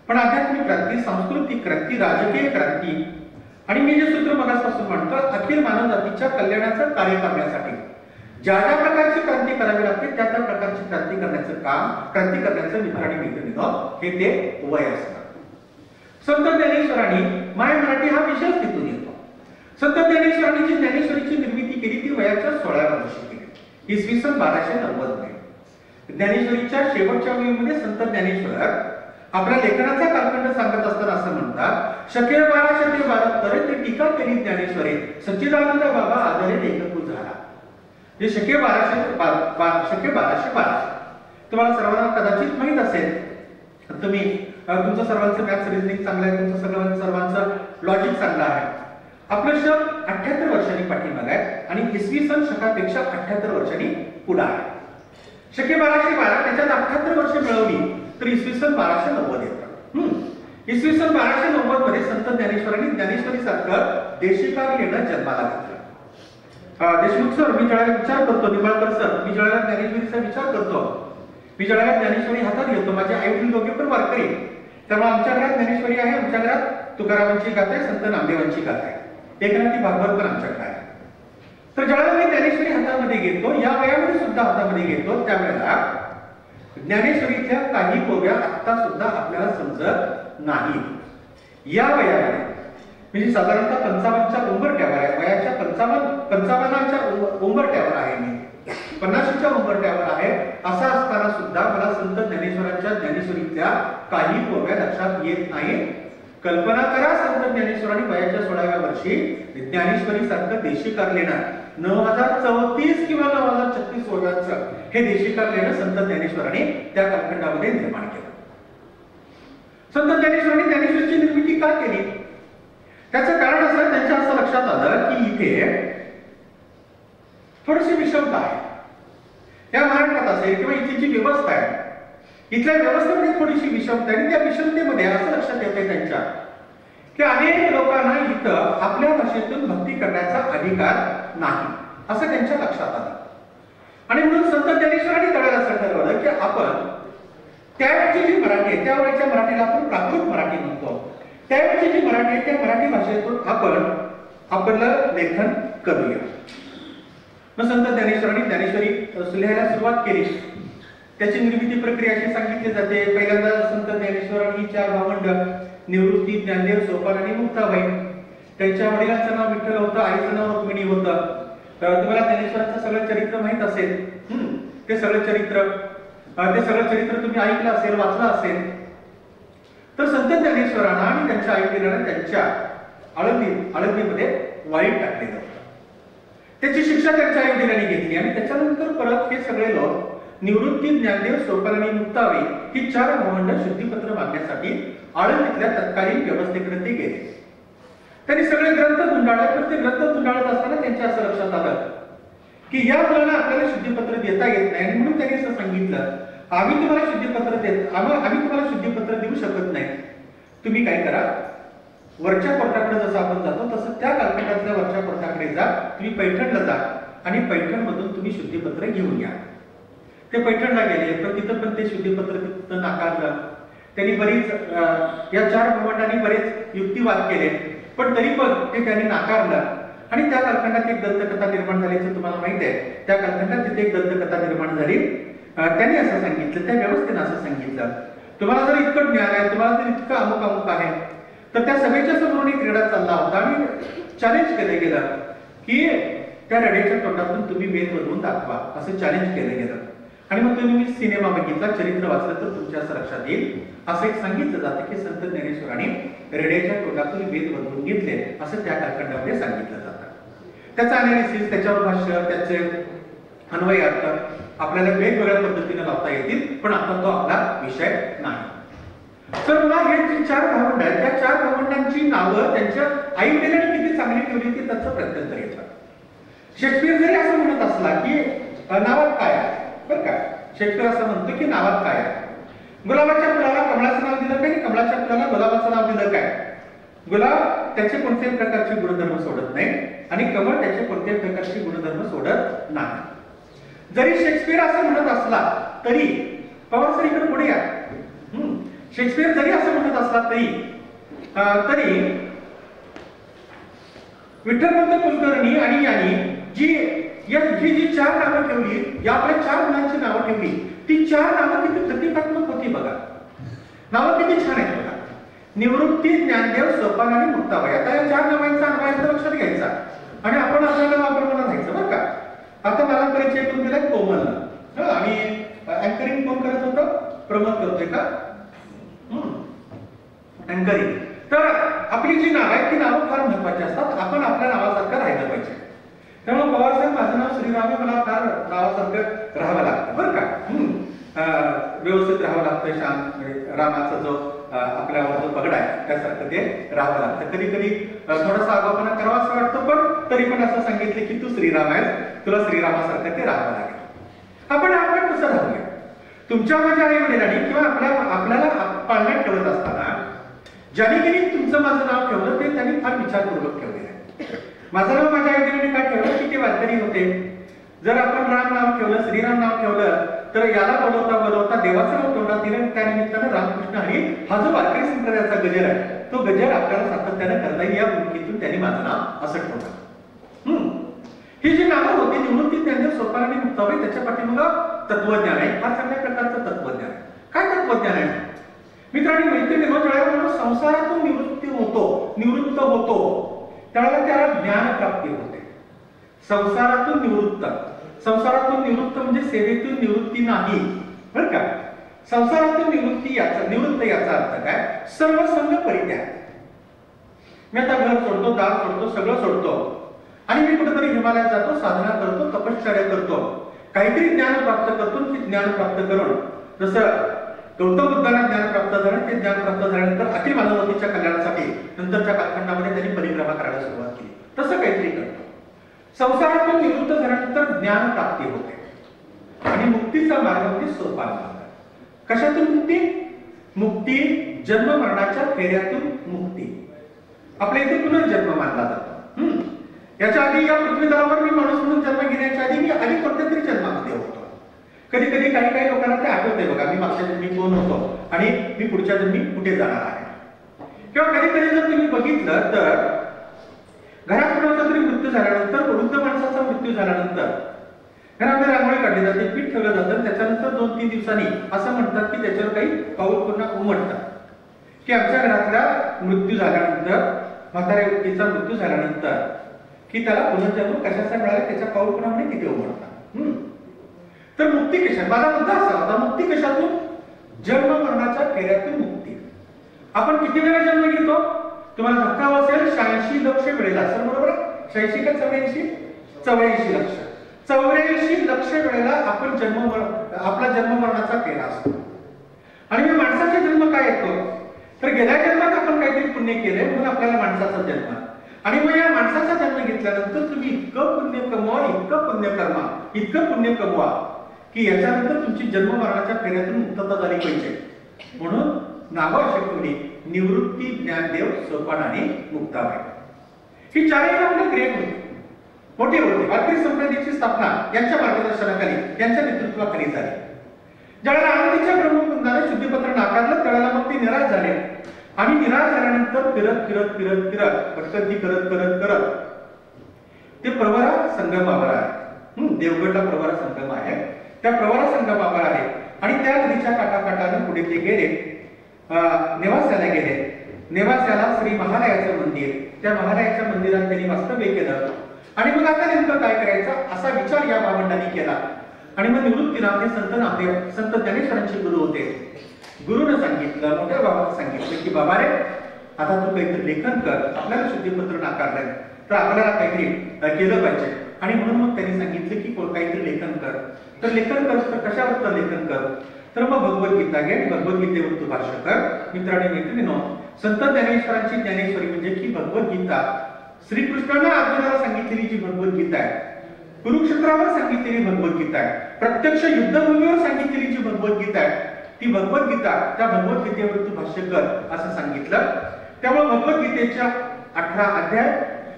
पण आध्यात्मिक क्रांती, सांस्कृतिक क्रांती, राजकीय क्रांती आणि मी जे सूत्र मगासपासून म्हणतो, अखिल मानव जातीच्या कल्याणाचं कार्य करण्यासाठी ज्या ज्या प्रकारची क्रांती करावी लागते त्या त्या प्रकारची क्रांती करण्याचं काम, क्रांती करण्याचं मित्रांनी मैत्रिणींनो हे ते वय असतं. संत ज्ञानेश्वरांनी माय मराठी हा विषय तिथून येतो. संत ज्ञानेश्वरांनी जी ज्ञानेश्वरीची निर्मिती केली ती वयाच्या 16व्या वर्षी केली, इसवी सन 1290 मध्ये. ज्ञानेश्वरीच्या शेवटच्या वेळीमध्ये संत ज्ञानेश्वर आपल्या लेखनाचा कालखंड सांगत असताना असं म्हणतात, शके 12 तर ते टीका केली ज्ञानेश्वरी, सच्चिदानंद बाबा आदरे लेखकू झाला. जे शके 1212 तुम्हाला सर्वांना कदाचित माहित असेल. तुम्ही तुमचं सर्वांचं मॅथ्स रिजनिंग चांगलं आहे, तुमचं सर्वांचं लॉजिक चांगलं आहे. आपलं शक 78 वर्षांनी पाठीमागे आहे आणि इसवी सन शकापेक्षा 78 वर्षांनी पुढे आहे. शके 1212 त्याच्यात 78 वर्ष मिळवली तर इसवी सन 1290 येतं. इसवी सन 1290 मध्ये संत ज्ञानेश्वरांनी ज्ञानेश्वरी सारखं देशिकार लिहिणं जन्माला घातलं. देशमुख सर, मी ज्यावेळेला विचार करतो, निंबाळकर सर, मी ज्यावेळेला ज्ञानेश्वरीचा विचार करतो, मी ज्यावेळेला ज्ञानेश्वरी हातात घेतो, माझे आई वडील दोघे पण वारकरी, त्यामुळे आमच्या घरात ज्ञानेश्वरी आहे, आमच्या घरात तुकारामांची गाथा आहे, संत नामदेवांची गाथा आहे, एकनाथी भागवत पण आमच्याकडे आहे. तर ज्यावेळेला मी ज्ञानेश्वरी हातामध्ये घेतो, या वयामध्ये सुद्धा हातामध्ये घेतो, त्यावेळेला ज्ञानेश्वरीच्या काही गोव्या आता सुद्धा आपल्याला समजत नाही. या वयामध्ये म्हणजे साधारणतः 55च्या उंबरठ्यावर आहे, वयाच्या 55च्या उंबरठ्यावर आहे, मी 50च्या उंबरठ्यावर आहे. असा असताना सुद्धा मला संत ज्ञानेश्वरांच्या ज्ञानेश्वरीतल्या काही गोव्या लक्षात येत नाही. कल्पना करा, संत ज्ञानेश्वरांनी वयाच्या 16व्या वर्षी ज्ञानेश्वरी सारखं देशिकार लिहिणं, 9034 किंवा 9036 ओव्यांचं हे देशिकार लिहिणं संत ज्ञानेश्वरांनी त्या कालखंडामध्ये निर्माण केलं. संत ज्ञानेश्वरांनी ज्ञानेश्वरीची निर्मिती का केली? त्याचं कारण असं, त्यांच्या असं लक्षात आलं की इथे थोडीशी विषमता आहे. या महाराष्ट्रात असेल किंवा इथली जी व्यवस्था आहे, इथल्या व्यवस्थेमध्ये थोडीशी विषमता आहे. आणि त्या विषमतेमध्ये असं लक्षात येते त्यांच्या की अनेक लोकांना इथं आपल्या भाषेतून भक्ती करण्याचा अधिकार नाही, असं त्यांच्या लक्षात आलं. आणि म्हणून संत ज्ञानेश्वरांनी त्यावेळेला असं ठरवलं की आपण त्यावेळची जी मराठी आहे, त्यावेळेच्या मराठीला आपण प्राकृत मराठी म्हणतो, त्यावेळची जी मराठी आहे त्या मराठी भाषेतून आपण आपलं लेखन करूया. मग संत ज्ञानेश्वरांनी ज्ञानेश्वरी लिहायला सुरुवात केली. त्याची निर्मिती प्रक्रिया अशी सांगितली जाते. पहिल्यांदा संत ज्ञानेश्वरांनी 4 भावंड, निवृत्ती, ज्ञानदेव, सोपान आणि मुक्ताबाई. त्यांच्या वडिलांचं नाव विठ्ठल होतं, आईचं नाव रुक्मिणी होतं. तुम्हाला ज्ञानेश्वरांचं सगळं चरित्र माहित असेल. ते सगळं चरित्र तुम्ही ऐकलं असेल, वाचलं असेल. तर संत ज्ञानेश्वरांना आणि त्यांच्या आई वडिलांना त्यांच्या आळंदीमध्ये वाळीत टाकले जातं. त्याची शिक्षा त्यांच्या आई वडिलांनी घेतली आणि त्याच्यानंतर परत हे सगळे लोक निवृत्ती, ज्ञानदेव, सोपान आणि मुक्ताबाई ही 4 भावंड शुद्धीपत्र मागण्यासाठी आळंदीतल्या तत्कालीन व्यवस्थेकडे ते गेले. त्यांनी सगळे ग्रंथ धुंडाळले, पण ते ग्रंथ धुंडाळत असताना त्यांच्या असं लक्षात आलं की या मुलांना आपल्याला शुद्धीपत्र देता येत नाही. आणि म्हणून त्यांनी असं सांगितलं, आम्ही तुम्हाला शुद्धीपत्र देऊ शकत नाही. तुम्ही काय करा, वरच्या कोर्टाकडे जसं आपण जातो तसं त्या कालखंडातल्या वरच्या कोर्टाकडे जा, तुम्ही पैठणला जा आणि पैठण मधून तुम्ही शुद्धीपत्र घेऊन या. ते पैठणला गेले, पण तिथं पण ते शुद्धीपत्र तिथं नाकारलं. त्यांनी बरीच या 4 भावंडांनी बरेच युक्तिवाद केले, पण तरी पण ते त्यांनी नाकारलं. आणि त्या कालखंडात एक दंतकथा निर्माण झाल्याचं तुम्हाला माहित आहे. त्या कालखंडात तिथे एक दंतकथा निर्माण झाली. त्यांनी असं सांगितलं, त्या व्यवस्थेनं असं सांगितलं, तुम्हाला जर इतकं ज्ञान आहे, तुम्हाला जर इतकं अमुक अमुक आहे, तर त्या सभेच्या समोरून एक रेडा चालला होता आणि चॅलेंज केलं गेलं की त्या रेड्याच्या तोंडातून तुम्ही वेद वधवून दाखवा, असं चॅलेंज केलं गेलं. आणि मग तुम्ही सिनेमा बघितला, चरित्र वाचलं तर तुमच्या असं लक्षात येईल. असं एक सांगितलं जातं की संत ज्ञानेश्वरांनी रेड्याच्या तोंडातून वेद वधवून घेतले, असं त्या कालखंडामध्ये सांगितलं जातं. त्याचा अनालिसिस, त्याच्यावर भाष्य, त्याचे अन्वय अर्थ आपल्याला वेगवेगळ्या पद्धतीने लावता येतील, पण आता तो आपला विषय नाही. तर मला हे जे 4 भावंड आहेत, त्या 4 भावंडांची नावं त्यांच्या आई वडिलांनी किती चांगली ठेवली ती त्याचं प्रत्यंतर येतं. शेक्सपियर जरी असं म्हणत असला की नावात काय आहे, बरं का, शेक्सपियर असं म्हणतो की नावात काय आहे. गुलाबाच्या फुलाला कमळाचं नाव दिलं काय, कमळाच्या फुलाला गुलाबाचं नाव दिलं काय. गुलाब त्याचे कोणत्याही प्रकारचे गुणधर्म सोडत नाही आणि कमळ त्याचे कोणत्याही प्रकारचे गुणधर्म सोडत नाही. जरी शेक्सपियर असं म्हणत असला तरी, पवार सर इकडे पुढे या. शेक्सपियर जरी असं म्हणत असला तरी विठ्ठलपंत कुलकर्णी आणि यांनी जी 4 नावं ठेवली, या आपल्या 4 मुलांची नावं ठेवली, ती 4 नावं किती प्रतिकात्मक होती बघा. नावं किती छान आहेत बघा. निवृत्ती, ज्ञानदेव, सोपान आणि मुक्ताबाई. आता या 4 नावांचा अन्वय लक्षात घ्यायचा आणि आपण आपल्या नावाप्रमाणे जायचं बरं का. आता मला परिचय करून दिलाय कोमल आणि अँकरिंग कोण करत होतं, प्रमोद करतोय का, अँकरिंग. तर आपली जी नाव आहेत ती नावं फार महत्वाची असतात. आपण आपल्या नावासारखं राहिलं पाहिजे. त्यामुळे पवार साहेब, माझं नाव श्रीराम आहे, मला फार नावासारखं राहावं लागतं बरं का. व्यवस्थित राहावं लागतं, शांत. रामाचा जो आपल्यावर जो पगड आहे त्यासारखं ते राहावं लागतं. कधी कधी थोडासा आगाऊपणा करावा असं वाटतं, पण तरी पण असं सांगितलं की तू श्रीराम आहेस, तुला श्रीरामासारखं ते राहावं लागेल. आपण कसं राहूया. तुमच्या माझ्या आई वडिलांनी किंवा आपल्याला पाळण्यात ठेवत असताना ज्याने तुमचं माझं नाव ठेवलं ते त्यांनी फार विचारपूर्वक ठेवलेलं आहे. माझं नाव माझ्या आई वडिलांनी काय ठेवलं की ते वारकरी होते. जर आपण राम नाव ठेवलं, श्रीराम नाव ठेवलं, तर याला बोलवता देवाचं नाव तोंडात दिलं. त्यानिमित्तानं रामकृष्ण हरी हा जो वारकरी संप्रदायाचा गजर आहे, तो गजर आपल्याला सातत्यानं करता येईल. या भूमिकेतून त्यांनी माझं नाव असं ठेवलं. ही जी नावं होती, निवृत्ती, ज्ञानदेव, सोपान आणि मुक्ताबाई, त्याच्या पाठीमागं तत्वज्ञान आहे. फार चांगल्या प्रकारचं तत्वज्ञान आहे. काय तत्वज्ञान आहे मित्रांनी, मैत्रिणींनो, ज्यावेळेला माणूस संसारातून निवृत्त होतो त्यावेळेला त्याला ज्ञान प्राप्ती होते. संसारातून निवृत्त म्हणजे सेवेतून निवृत्ती नाही बरं का. संसारातून निवृत्त याचा अर्थ काय, सर्व संग परित्याग. मी आता घर सोडतो, दार सोडतो, सगळं सोडतो आणि मी कुठेतरी हिमालयात जातो, साधना करतो, तपश्चर्या करतो, काहीतरी ज्ञान प्राप्त करतो. ते ज्ञान प्राप्त करून, जसं गौतम बुद्धांना ज्ञान प्राप्त झालं, ते ज्ञान प्राप्त झाल्यानंतर अखिल मानवतेच्या कल्याणासाठी नंतरच्या कालखंडामध्ये त्यांनी परिक्रमा करायला सुरुवात केली. तसं काहीतरी करतो. संसारातून निवृत्त झाल्यानंतर ज्ञान प्राप्ती होते आणि मुक्तीचा मार्ग म्हणजे सोपान मार्ग. कशातून मुक्ती? मुक्ती जन्म मरणाच्या फेऱ्यातून मुक्ती. आपल्या इथे पुनर्जन्म मानला जातो. याच्या आधी या पृथ्वीतलावर मी माणूस म्हणून जन्म घेण्याच्या आधी मी आधी कोणत्या तरी जन्मामध्ये होतो. कधी कधी काही लोकांना ते आठवते बघा, मी मागच्या जन्मी कोण होतो आणि मी पुढच्या जन्मी कुठे जाणार आहे. किंवा कधी कधी जर तुम्ही बघितलं तर घरात कुणाचा तरी मृत्यू झाल्यानंतर, वृद्ध माणसाचा मृत्यू झाल्यानंतर घरामध्ये रांगोळी काढली जाते, पीठ ठेवलं जातं. त्याच्यानंतर 2-3 दिवसांनी असं म्हणतात की त्याच्यावर काही पाऊल पुन्हा उमटतात की आमच्या घरातला मृत्यू झाल्यानंतर, म्हाताऱ्या व्यक्तीचा मृत्यू झाल्यानंतर की त्याला पुनर्जन्म कशाचा मिळाला, त्याच्या पाऊल पुन्हा म्हणे तिथे उमटतात. तर मुक्ती कशा, माझा मुद्दा असा होता, मुक्ती कशातून? जन्म मरणाच्या फेऱ्यातून मुक्ती. आपण किती वेळा जन्म घेतो? तुम्हाला धक्का असेल 86 लक्ष वेळेला, सर बरोबर? 86 का 84? 84 लक्ष. 84 लक्ष वेळेला आपण आपला जन्म मरणाचा फेरा असतो. आणि मग माणसाचा जन्म काय येतो, तर गेल्या जन्मात आपण काहीतरी पुण्य केलंय म्हणून आपल्याला माणसाचा जन्म. आणि मग या माणसाचा जन्म घेतल्यानंतर तुम्ही इतकं पुण्य कमवा, इतकं पुण्य कर्मा, इतकं पुण्य कमवा की याच्यानंतर तुमची जन्म मरणाच्या फेऱ्यातून मुक्तता झाली पाहिजे. म्हणून नावं अशी ठेवली, निवृत्ती, ज्ञानदेव, सोपान आणि मुक्ताबाई. ही चारही नावं ग्रेट होती, मोठे होते. वारकरी संप्रदायाची स्थापना यांच्या मार्गदर्शनाखाली, यांच्या नेतृत्वाखाली झाली. ज्यावेळेला आनंदीच्या ब्रह्मकुंडाने शुद्धीपत्र नाकारलं त्यावेळेला मग ते निराश झाले. आणि निराश झाल्यानंतर फिरत फिरत फिरत फिरत भटकंती करत करत करत ते प्रवरा संगमावर आहे. देवगडला प्रवरा संगम आहे, त्या प्रवरा संगमावर आहे. आणि त्या नदीच्या काठाकाठाने पुढे ते गेले, नेवास्याला गेले. नेवास्याला श्री महारायाचं मंदिर, त्या महारायाच्या मंदिरात त्यांनी वास्तव्य केलं. आणि मग आता नेमकं काय करायचं असा विचार या भावंडांनी केला. आणि मग निवृत्तीनाथ हे संत नामदेव, संत ज्ञानेश्वरांचे गुरु होते. गुरुनं सांगितलं, मोठ्या बाबांनी सांगितलं की बाबा रे, आता तू काहीतरी लेखन कर. आपल्याला शुद्धीपत्र नाकारलंय तर आपल्याला काहीतरी केलं पाहिजे. आणि म्हणून मग त्यांनी सांगितलं की काहीतरी लेखन कर. तर लेखन कर, तर कशावर लेखन कर, तर मग भगवद्गीता घे, भगवद्गीतेवर तू भाष्य कर. मित्रांनी मैत्रिणींनो, संत ज्ञानेश्वरांची ज्ञानेश्वरी म्हणजे की भगवद्गीता, श्रीकृष्णाने अर्जुनाला सांगितलेली जी भगवद्गीता आहे, कुरुक्षेत्रावर सांगितलेली भगवद्गीता आहे, प्रत्यक्ष युद्धभूमीवर सांगितलेली जी भगवद्गीता आहे, ती भगवद्गीता, त्या भगवद्गीतेवर तू भाष्य कर असं सांगितलं. त्यामुळे भगवद्गीतेच्या 18 अध्याय,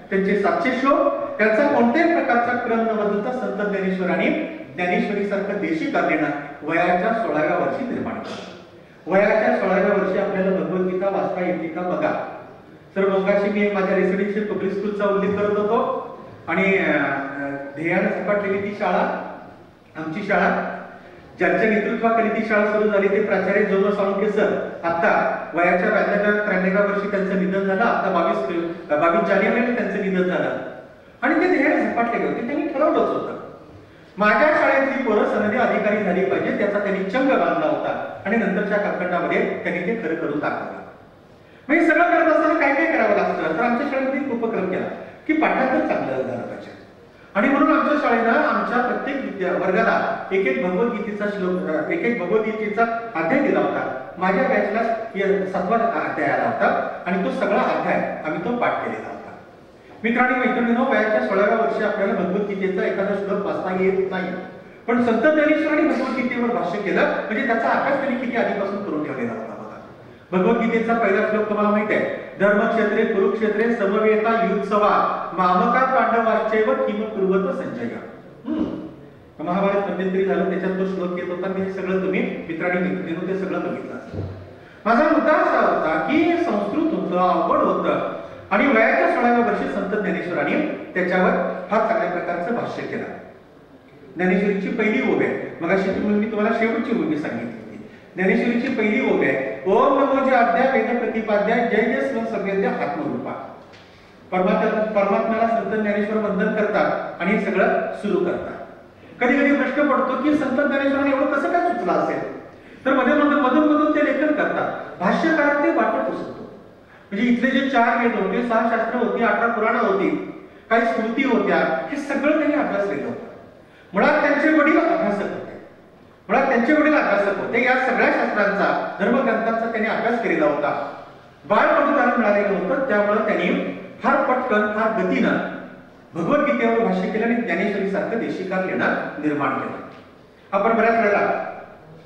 त्यांचे 700 श्लोक, त्यांचा कोणत्याही प्रकारचा क्रम न बदलता संत ज्ञानेश्वरांनी ज्ञानेश्वरी सारखं देशी कार्यानं वयाच्या 16व्या वर्षी निर्माण केलं. वयाच्या 16व्या वर्षी आपल्याला भगवद्गीता वाचता येते का बघा. तर मगाशी मी माझ्या रेसिडेन्शियल पब्लिक स्कूलचा उल्लेख करत होतो. आणि ध्येयाने झपाटलेली ती शाळा, आमची शाळा, ज्यांच्या नेतृत्वाखाली ती शाळा सुरू झाली ते प्राचार्य जोनो साळुंखे सर. आता वयाच्या 92-93व्या वर्षी त्यांचं निधन झालं. आता 22 जानेवारीला त्यांचं निधन झालं. आणि ते ध्येयाने झपाटलेले होते. त्यांनी ठरवलंच होतं, माझ्या शाळेतली पोरं सनदी अधिकारी झाली पाहिजे, त्याचा त्यांनी चंग बांधला होता. आणि नंतरच्या कालखंडामध्ये त्यांनी ते खरं करून दाखवलं. म्हणजे सगळं करत असताना काय काय करावं लागतं, तर आमच्या शाळेमध्ये एक उपक्रम केला की पाठांतर चांगलं झालं पाहिजे. आणि म्हणून आमच्या शाळेनं आमच्या प्रत्येक वर्गाला एक एक भगवद्गीतेचा श्लोक, एक एक भगवद्गीतेचा अध्याय दिला होता. माझ्या बॅचला 7वा अध्याय आला होता आणि तो सगळा अध्याय आम्ही तो पाठ केलेला होता. मित्रांनी मैत्रिणींनो, वयाच्या 16व्या वर्षी आपल्याला भगवद्गीतेचा एखादा श्लोक वाचता येत नाही, पण संत ज्ञानेश्वरांनी भगवद्गीतेवर भाष्य केलं म्हणजे त्याचा अभ्यास त्यांनी किती आधीपासून करून ठेवलेला होता. भगवद्गीतेचा पहिला श्लोक तुम्हाला माहित आहे, धर्मक्षेत्रे कुरुक्षेत्रे समवेता युत्सवा मामका पांडवाश्चैव किम कुर्वत संजय. महाभारत मध्यंतरी झालं, त्याच्यात तो श्लोक येत होता. हे सगळं तुम्ही मित्रांनी मैत्रिणींनो ते सगळं बघितलं. माझा मुद्दा असा होता की संस्कृत होतं, अवघड होतं. आणि वयाच्या 16व्या वर्षी संत ज्ञानेश्वरांनी त्याच्यावर फार चांगल्या प्रकारचं भाष्य केलं. ज्ञानेश्वरीची पहिली ओवी आहे, मगाशी मी तुम्हाला शेवटची ओवी सांगितली. ज्ञानेश्वरीची पहिली ओवी आहे, ओम नमो जे अध्याय वेद प्रतिपाद्या जय जय स्व सभ्यद्या आत्मरूपा. परमात्म्याला संत ज्ञानेश्वर वंदन करतात आणि हे सगळं सुरू करतात. कधी कधी प्रश्न पडतो की संत ज्ञानेश्वरांनी एवढं कसं काय सुचलं असेल, तर मधून ते लेखन करतात. भाष्यकारात ते वाटत असतो. म्हणजे इथले जे 4 वेद होते, 6 शास्त्र होती, 18 पुराण होती, काही स्मृती होत्या, हे सगळं त्यांनी अभ्यास केलं होतं. मुळात त्यांचे वडील अभ्यासक होते. या सगळ्या शास्त्रांचा, धर्मग्रंथांचा त्यांनी अभ्यास केलेला होता. बाळपणी त्यांना मिळालेलं होतं. त्यामुळे त्यांनी फार पटकन, फार गतीनं भगवद्गीतेवर भाष्य केलं आणि ज्ञानेश्वरी सारखं देशी कार्य निर्माण केलं. आपण बऱ्याच वेळेला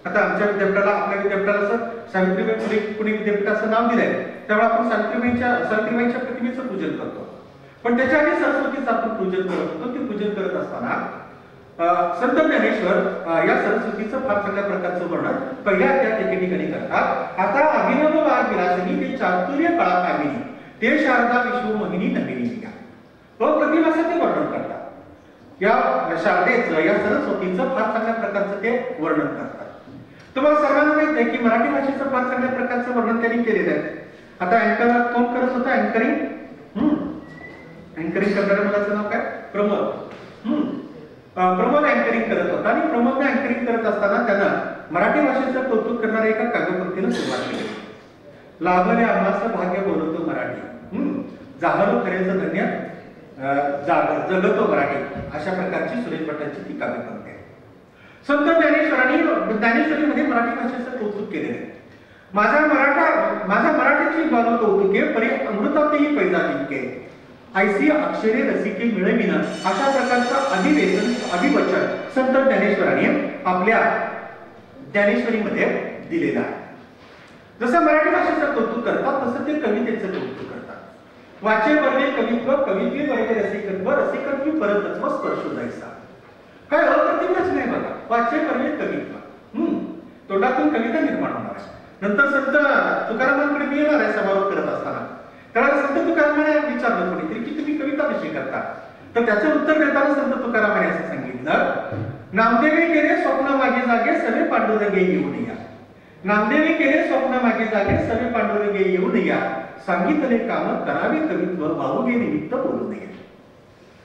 आता आमच्या विद्यापीठाला, आपल्या विद्यापीठाला असं सावित्रीबाई पुणे विद्यापीठ असं नाव दिलंय. त्यामुळे आपण सावित्रीबाईंच्या प्रतिमेचं पूजन करतो. पण त्याच्या आधी सरस्वतीचं आपण पूजन करत होतो. ते पूजन करत असताना संत ज्ञानेश्वर या सरस्वतीचं फार चांगल्या प्रकारचं वर्णन पहिल्या अध्यायात एके ठिकाणी करतात. आता अभिनव वाग विलासिनी ते चातुर्य कळा कामिनी ते शारदा विश्व मोहिनी नमिनी या प्रतिमाचं ते वर्णन करतात. या शारदेचं, या सरस्वतीचं फार चांगल्या प्रकारचं ते वर्णन करतात. तुम्हाला सर्वांना माहित आहे की मराठी भाषेचं फार चांगल्या प्रकारचं वर्णन त्यांनी केलेलं आहे. आता अँकर कोण करत होता? अँकरिंग करणाऱ्या मुलाचं नाव काय? प्रमोद अँकरिंग करत होता. आणि प्रमोदने अँकरिंग करत असताना त्यानं मराठी भाषेचं कौतुक करणाऱ्या एका काव्यपंक्तीला सुरुवात केली. लाभले आम्हास भाग्य बोलतो मराठी, जाहलो खरेचं धन्य जगतो मराठी अशा प्रकारची सुरेश भटांची ती काव्यपंक्ती आहे. संत ज्ञानेश्वरीमध्ये मराठी भाषेचं कौतुक केलेलं आहे. माझा मराठीची बाजू कौतुके परी अमृतातही पैजा जिंके ऐसी अक्षरे रसिके मिळविन अशा प्रकारचं अभिवचन संत ज्ञानेश्वरांनी आपल्या ज्ञानेश्वरीमध्ये दिलेलं आहे. जसं मराठी भाषेचं कौतुक करतात तसं ते कवितेचं कौतुक करतात. वाचे वर्णे कवित्व कवित्वी वर्णे रसिकत्व रसिकत्वी परतत्व स्पर्श जायचा. काय अप्रतिमच नाही बघा. वाचे वर्णे कवित्व तोंडातून कविता निर्माण होणार आहे. नंतर संत तुकारामांकडे मी येणार आहे समारोप करत असताना. त्याला संत तुकारामाने विचारलं कोणीतरी की तुम्ही कविता कशी करता. तर त्याचं उत्तर देताना संत तुकारामाने असं सांगितलं, नामदेवी केले स्वप्न मागे जागे सवे पांडुरंगे येऊन या. नामदेवी केले स्वप्न मागे जागे सवे पांडुरंगे येऊन या. सांगितले काम करावे कवित्व वाहुगे निमित्त बोलू नये.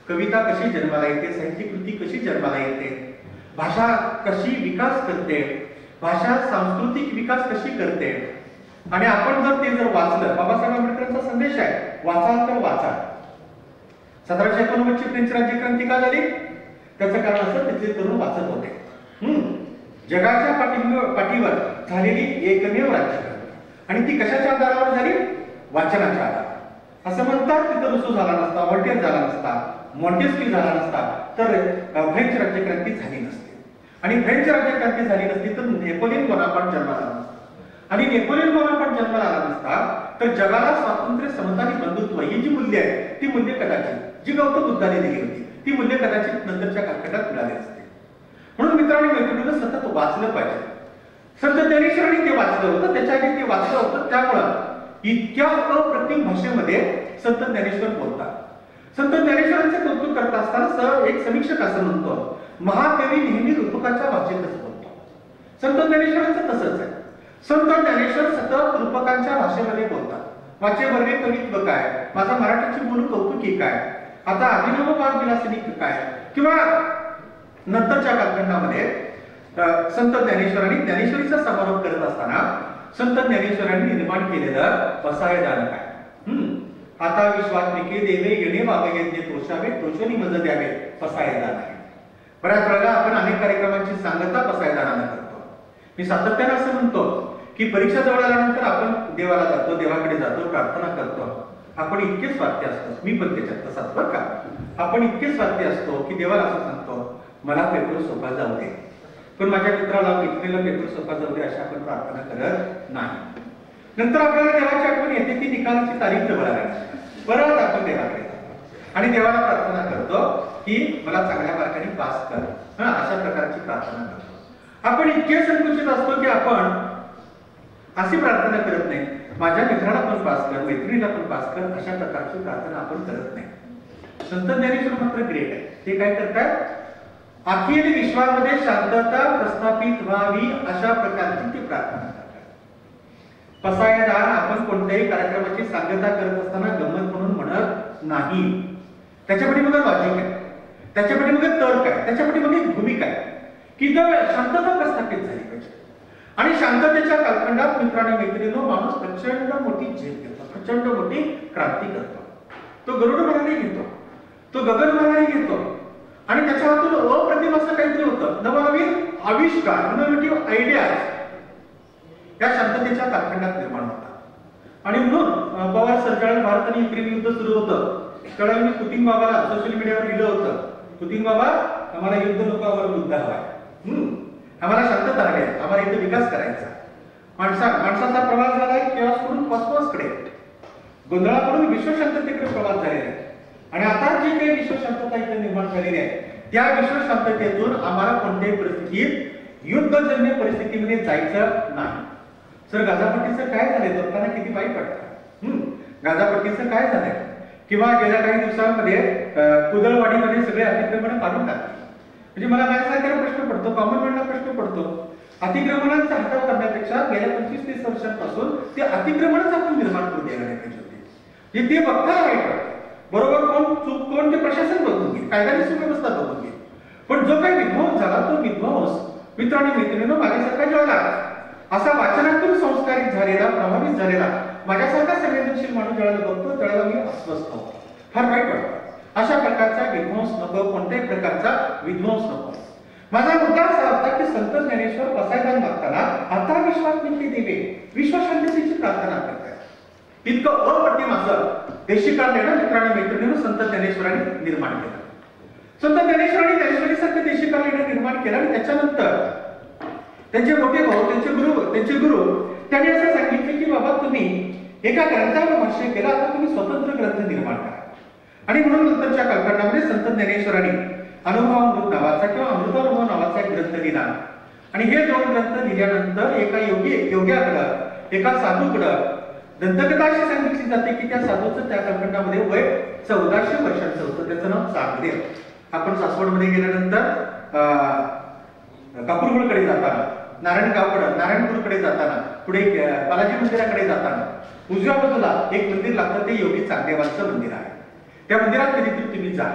कविता कशी जन्माला येते, साहित्य कृती कशी जन्माला येते, भाषा कशी विकास करते, भाषा सांस्कृतिक विकास कशी करते. आणि आपण जर ते वाचलं, बाबासाहेब आंबेडकरांचा संदेश आहे, वाचा तर वाचा. 1789 ची फ्रेंच राज्यक्रांती का झाली? त्याचं कारण असं तिथले तरुण वाचत होते. जगाच्या पाठीवर झालेली एकमेव राज्यक्रांती. आणि ती कशाच्या आधारावर झाली? वाचनाच्या आधारावर. असं म्हणतात तिथं रुसू झाला नसता, व्हॉल्टेअर झाला नसता, मॉन्टेस्क्यू झाला नसता तर फ्रेंच राज्यक्रांती झाली नसती. आणि फ्रेंच राज्यक्रांती झाली नसती तर नेपोलियन बोनापार्ट जन्माला आला नसता. आणि नेपोलियन बोनापार्ट जन्माला आला नसता तर जगाला स्वातंत्र्य, समता आणि बंधुत्व ही जी मूल्य आहेत ती मूल्य कदाचित जी गौतम बुद्धाने दिली होती ती मूल्य कदाचित नंतरच्या कालखंडात मिळाली असते. म्हणून मित्रांनी मैत्रिणीनं सतत वाचलं पाहिजे. संत ज्ञानेश्वरांनी ते वाचलं होतं, त्याच्या आधी ते वाचलं होतं. त्यामुळं इतक्या अप्रतिम भाषेमध्ये संत ज्ञानेश्वर बोलतात. संत ज्ञानेश्वरांचे कौतुक करत असताना एक समीक्षक असं म्हणतो, महाकवी नेहमी रूपकाच्या भाषेतच बोलतो. संत ज्ञानेश्वरांचं तसंच आहे. संत ज्ञानेश्वर सतत रूपकांच्या भाषेमध्ये बोलतात. वाचे वर्गे कवित्व काय, माझा मराठीची बोलू कौतुकी काय, आता अभिनव भाग विलासिनी काय, किंवा नंतरच्या कालखंडामध्ये संत ज्ञानेश्वरांनी ज्ञानेश्वरीचा समारोप करत असताना संत ज्ञानेश्वरांनी निर्माण केलेलं पसायदान काय. आता विश्वात्मिके देवे येणे वागयज्ञ तोषावे तोषणी मज द्यावे पसायदान आहे. बऱ्याच वेळेला आपण अनेक कार्यक्रमांची सांगता पसायदानानं करतो. मी सातत्यानं असं म्हणतो की परीक्षा जवळ आल्यानंतर आपण देवाला जातो, देवाकडे जातो, प्रार्थना करतो. आपण इतके स्वार्थी असतो, मी पण त्याच्यात तसाच बरं का. आपण इतके स्वार्थी असतो की देवाला असं सांगतो मला पेपर सोपा जाऊ दे, पण माझ्या मित्राला मैत्रिणीला पेपर सोपा जाऊ दे अशी आपण प्रार्थना करत नाही. नंतर आपल्याला देवाची आठवण येते की निकालाची तारीख जवळ आली, परत आपण देवाकडे जातो आणि देवाला प्रार्थना करतो की मला चांगल्या मार्काने पास कर, अशा प्रकारची प्रार्थना करतो. आपण इतके संकुचित असतो की आपण अशी प्रार्थना करत नाही माझ्या मित्राला पण पास कर, मैत्रिणीला पण पास कर, अशा प्रकारची प्रार्थना आपण करत नाही. संत ज्ञानेश्वर मात्र ग्रेट आहे. ते काय करतात, अखिल विश्वामध्ये शांतता प्रस्थापित व्हावी अशा प्रकारची ती प्रार्थना करतात. पसायदान आपण कोणत्याही कार्यक्रमाची सांगता करत असताना गंमत म्हणून म्हणत नाही. त्याच्या पाठीमागे लॉजिक आहे, त्याच्या पाठीमागे तर्क आहे, त्याच्या पाठीमागे भूमिका आहे की शांतता प्रस्थापित झाली पाहिजे. आणि शांततेच्या कालखंडात मित्रांनो मैत्रिणींनो माणूस प्रचंड मोठी झेप घेतो, प्रचंड मोठी क्रांती करतो. तो गरुड महाराणी घेतो, तो गगन महाराणी घेतो आणि त्याच्या हातून अप्रतिम असं काहीतरी होतं. नवनवीन आविष्कार, इनोव्हेटिव्ह आयडियाज या शांततेच्या कालखंडात निर्माण होतात. आणि म्हणून पवार सरकार भारत आणि युक्रेन युद्ध सुरू होतं त्यावेळी मी पुतिन बाबाला सोशल मीडियावर लिहिलं होतं, पुतिन बाबा आम्हाला युद्ध नको, आम्हाला मुद्दा हवाय, आम्हाला शांतता हवी आहे, आम्हाला इथे विकास करायचा. माणसाचा प्रवास झालाय केव्हाकडून कॉस्मॉसकडे, गोंधळाकडून विश्वशांततेकडे प्रवास झालेला आहे. आणि आता जी काही विश्वशांतता इथे निर्माण झालेली आहे त्या विश्वशांततेतून आम्हाला कोणत्याही परिस्थितीत युद्धजन्य परिस्थितीमध्ये जायचं नाही. सर गाझापट्टीचं काय झालंय, लोकांना किती वाईट वाटतं. गाझापट्टीचं काय झालंय, किंवा गेल्या काही दिवसांमध्ये कुदळवाडीमध्ये सगळे अतिक्रमण काढून टाकले. म्हणजे मला माझ्यासारख्याला प्रश्न पडतो, कॉमन मॅनला प्रश्न पडतो, अतिक्रमणांचा हटाव करण्यापेक्षा गेल्या 25-30 वर्षांपासून ते अतिक्रमणच आपण निर्माण करून द्यायला पाहिजे होते. ते बघताना वाईट वाटतं. बरोबर कोण चूक कोण ते प्रशासन बघून घे, कायदा आणि सुव्यवस्था बघून घे. पण जो काही विध्वंस झाला तो विध्वंस मित्रांनी मैत्रिणींनो माझ्यासारखा झाला, असा वाचनातून संस्कारित झालेला, प्रभावित झालेला माझ्यासारखा संवेदनशील माणूस ज्यावेळेला बघतो त्यावेळेला मी अस्वस्थ होतो, फार वाईट वाटतं. अशा विध्वंस नको, कोणत्याही प्रकारचा विध्वंस नको. माझा मुद्दा असा होता की संत ज्ञानेश्वर पसायदान मागताना आता विश्वास निघते देवे विश्वशांतीची प्रार्थना करतात. इतकं अप्रतिम असं देशिकांना मित्रांनी मैत्रिणीनं संत ज्ञानेश्वरांनी निर्माण केलं. संत ज्ञानेश्वरांनी ज्ञानेश्वरीसारखं देशिकांना निर्माण केलं आणि त्याच्यानंतर त्यांचे मोठे भाऊ त्यांचे गुरु त्यांनी असं सांगितले की बाबा तुम्ही एका ग्रंथावर भाष्य केलं, आता तुम्ही स्वतंत्र ग्रंथ निर्माण करा. आणि म्हणून नंतरच्या कालखंडामध्ये संत ज्ञानेश्वरांनी अनुभवामृत नावाचा किंवा अमृतानुभव नावाचा एक ग्रंथ लिहिला. आणि हे दोन ग्रंथ लिहिल्यानंतर एका योग्याकडं एका साधूकडं दंतकथा अशी सांगितली जाते की त्या साधूचं त्या कालखंडामध्ये वय 1400 वर्षांचं होतं. त्याचं नाव चांगदेव. आपण सासवडमध्ये गेल्यानंतर कापूरगडकडे जाताना, नारायणपूरकडे जाताना, पुढे बालाजी मंदिराकडे जाताना उजव्या बाजूला एक मंदिर लागतं, ते योगी चांगदेवांचं मंदिर आहे. त्या मंदिरात कधीतरी तुम्ही जा.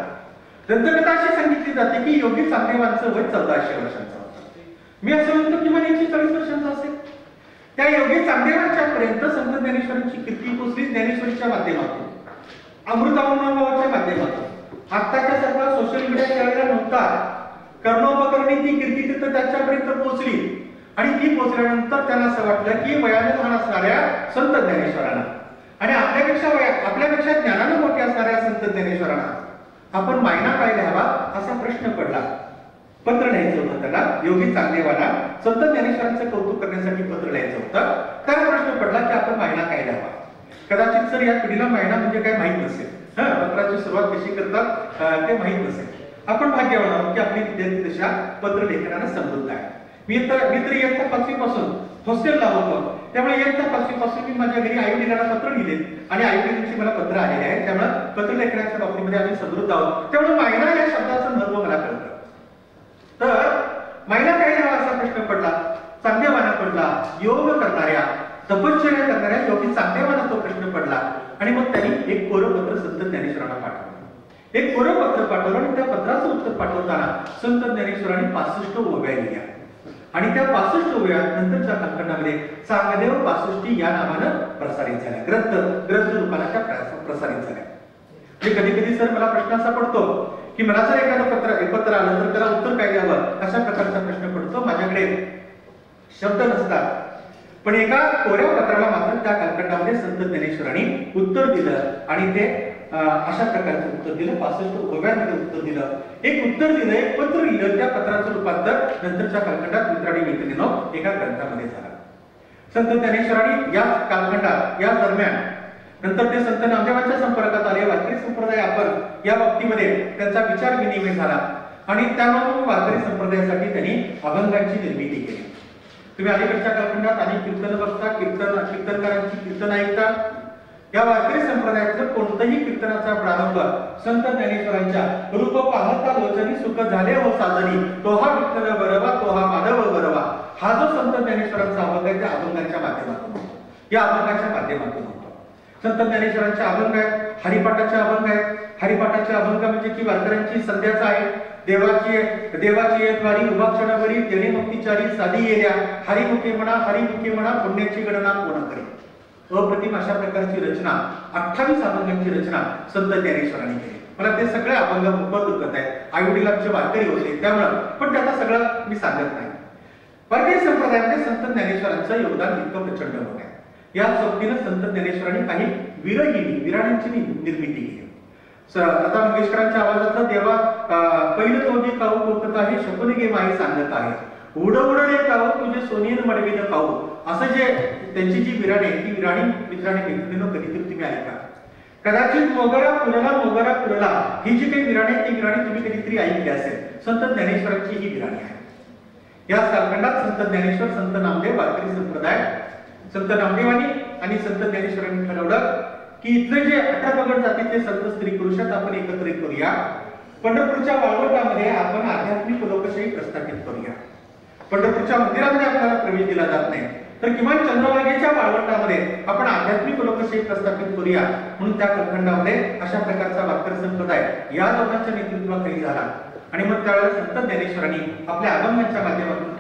दंतकथा अशी सांगितली जाते की योगी चांगदेवांचं वय 1400 वर्षांचं होतं. मी असं म्हणतो किमान 140 वर्षांचं असेल. त्या योगी चांगदेवांच्या पर्यंत संत ज्ञानेश्वरांची कीर्ती पोचली ज्ञानेश्वरीच्या माध्यमातून, अमृतानुभवाच्या माध्यमातून. आत्ताच्या सारखा सोशल मीडिया त्यावेळेला नव्हता. कर्णोपकरणी ती कीर्ती तिथं त्याच्यापर्यंत पोहोचली. आणि ती पोहोचल्यानंतर त्यांना असं वाटलं की वयाने लहान असणाऱ्या संत ज्ञानेश्वरांना आणि आपल्यापेक्षा ज्ञानानं मोठे असणाऱ्या संत ज्ञानेश्वरांना आपण मायना काय द्यावा असा प्रश्न पडला. पत्र लिहायचं होतं त्याला, योगी चांगदेवांना संत ज्ञानेश्वरांचं कौतुक करण्यासाठी पत्र लिहायचं होतं. त्याला प्रश्न पडला की आपण मायना काय द्यावा. कदाचित सर या पिढीला मायना म्हणजे काय माहीत नसेल, पत्राची सुरुवात कशी करतात ते माहीत नसेल. आपण भाग्यवान आहोत की आपली विद्यार्थी दशा पत्र लेखनाला समृद्ध आहे. मी तर इयत्ता 5वी पासून हॉस्टेलला होतो, त्यामुळे इयत्ता 5वी पासून मी माझ्या घरी आईवडिलांना पत्र लिहिले आणि आईवडिलांची मला पत्र आलेले आहे. त्यामुळे पत्र लेखनाच्या बाबतीमध्ये आम्ही समृद्ध आहोत. त्यामुळे मायना या शब्दाचं महत्व मला कळतं. तर मायना काय द्यावा असा प्रश्न पडला, चांगदेवांना पडला. योग करणाऱ्या, तपश्चर्या करणाऱ्या योगी चांगदेवांना तो प्रश्न पडला. आणि मग त्यांनी एक कोरं पत्र संत ज्ञानेश्वरांना पाठवलं. एक कोरं पत्र पाठवलं आणि त्या पत्राचं उत्तर पाठवताना संत ज्ञानेश्वरांनी 65 ओव्या लिहिल्या. आणि त्या 65 ओव्या नंतरच्या कालखंडामध्ये चांगदेव 65 या नावानं प्रसारित झाल्या, ग्रंथ रूपाला त्या प्रसारित झाल्या. म्हणजे कधी कधी सर मला प्रश्न असा पडतो की मला जर एखादं पत्र आलं तर त्याला उत्तर काय द्यावं अशा प्रकारचा प्रश्न पडतो. माझ्याकडे शब्द नसतात, पण एका कोऱ्या पत्राला मात्र त्या कालखंडामध्ये संत ज्ञानेश्वरांनी उत्तर दिलं आणि ते अशा प्रकारचं उत्तर दिलं. 65 ओव्यांमध्ये उत्तर दिलं, एक उत्तर दिलं, एक पत्र लिहिलं. त्या पत्राचं रूपांतर नंतरच्या कालखंडात मित्रांनी मैत्रिणीनं एका ग्रंथामध्ये झाला. संत ज्ञानेश्वरांनी या कालखंडात, या दरम्यान नंतर ते संत नामदेवांच्या संपर्कात आले. वारकरी संप्रदाय आपण या बाबतीमध्ये त्यांचा विचार विनिमय झाला आणि त्यामुळे वारकरी संप्रदायासाठी त्यांनी अभंगांची निर्मिती केली. तुम्ही अलीकडच्या कालखंडात अनेक कीर्तन बघता, कीर्तनकारांची कीर्तन ऐकता. या वारकरी संप्रदायातलं कोणतंही कीर्तनाचा प्रारंभ संत ज्ञानेश्वरांच्या रूप पाहता लोचनी सुख झाले हो साजनी, तोहा विठ्ठल बरवा, तोहा माधव बरवा, हा जो संत ज्ञानेश्वरांचा अभंग आहे त्या अभंगाच्या माध्यमातून, या अभंगाच्या माध्यमातून होतो. संत ज्ञानेश्वरांचे अभंग आहेत, हरिपाठाचे अभंग आहेत. हरिपाठाचे अभंग म्हणजे की वारकऱ्यांची संध्याचा आहे. देवाची येतवारी उभा क्षणभरी तेणे मुक्तीचारी साधी येल्या, हरिमुखे म्हणा पुण्याची गणना कोण करी. अप्रतिम अशा प्रकारची रचना, 28 अभंगांची रचना संत ज्ञानेश्वरांनी केली. मला ते सगळे अभंग दुखत आहेत. आईवडिलांचे वारकरी होते त्यामुळं, पण त्याचा सगळं मी सांगत नाही. वारकरी संप्रदायामध्ये संत ज्ञानेश्वरांचं योगदान इतकं प्रचंड होत आहे. या सोबतीनं संत ज्ञानेश्वरांनी काही विराणांची निर्मिती केली. लता मंगेशकरांच्या आवाजातलं देवा पहिलं तोंडी काऊ कोकत आहे, शकुन गे माई सांगत आहे, उडवडले काऊ तुझे सोनीन मडवीन काऊ. असं जे त्यांची जी विराणे, ती विराणी मित्रांनी मैत्रिणीनं कधीतरी तुम्ही ऐका. कदाचित मोगरा फुलला ही जी काही विराणी, ती विराणी तुम्ही कधीतरी ऐकली असेल. संत ज्ञानेश्वरांची ही विराणी आहे. या कालखंडात संत ज्ञानेश्वर, संत नामदेव, वारकरी संप्रदाय, संत नामदेवांनी आणि संत ज्ञानेश्वरांनी ठरवलं की इथले जे 18 पगड जातीचे संत स्त्री पुरुषात आपण एकत्रित करूया. पंढरपूरच्या वाळवंटामध्ये आपण आध्यात्मिक लोकशाही प्रस्थापित करूया. पंढरपूरच्या मंदिरामध्ये आपल्याला प्रवेश दिला जात नाही, तर किमान चंद्रभागेच्या वाळवंटामध्ये आपण आध्यात्मिक लोकशाही प्रस्थापित करूया. म्हणून त्या कालखंडामध्ये अशा प्रकारचा वारकरी संप्रदाय या दोघांच्या नेतृत्वाखाली झाला. आणि मग त्यावेळेला संत ज्ञानेश्वरांनी आपल्या अभंगांच्या माध्यमातून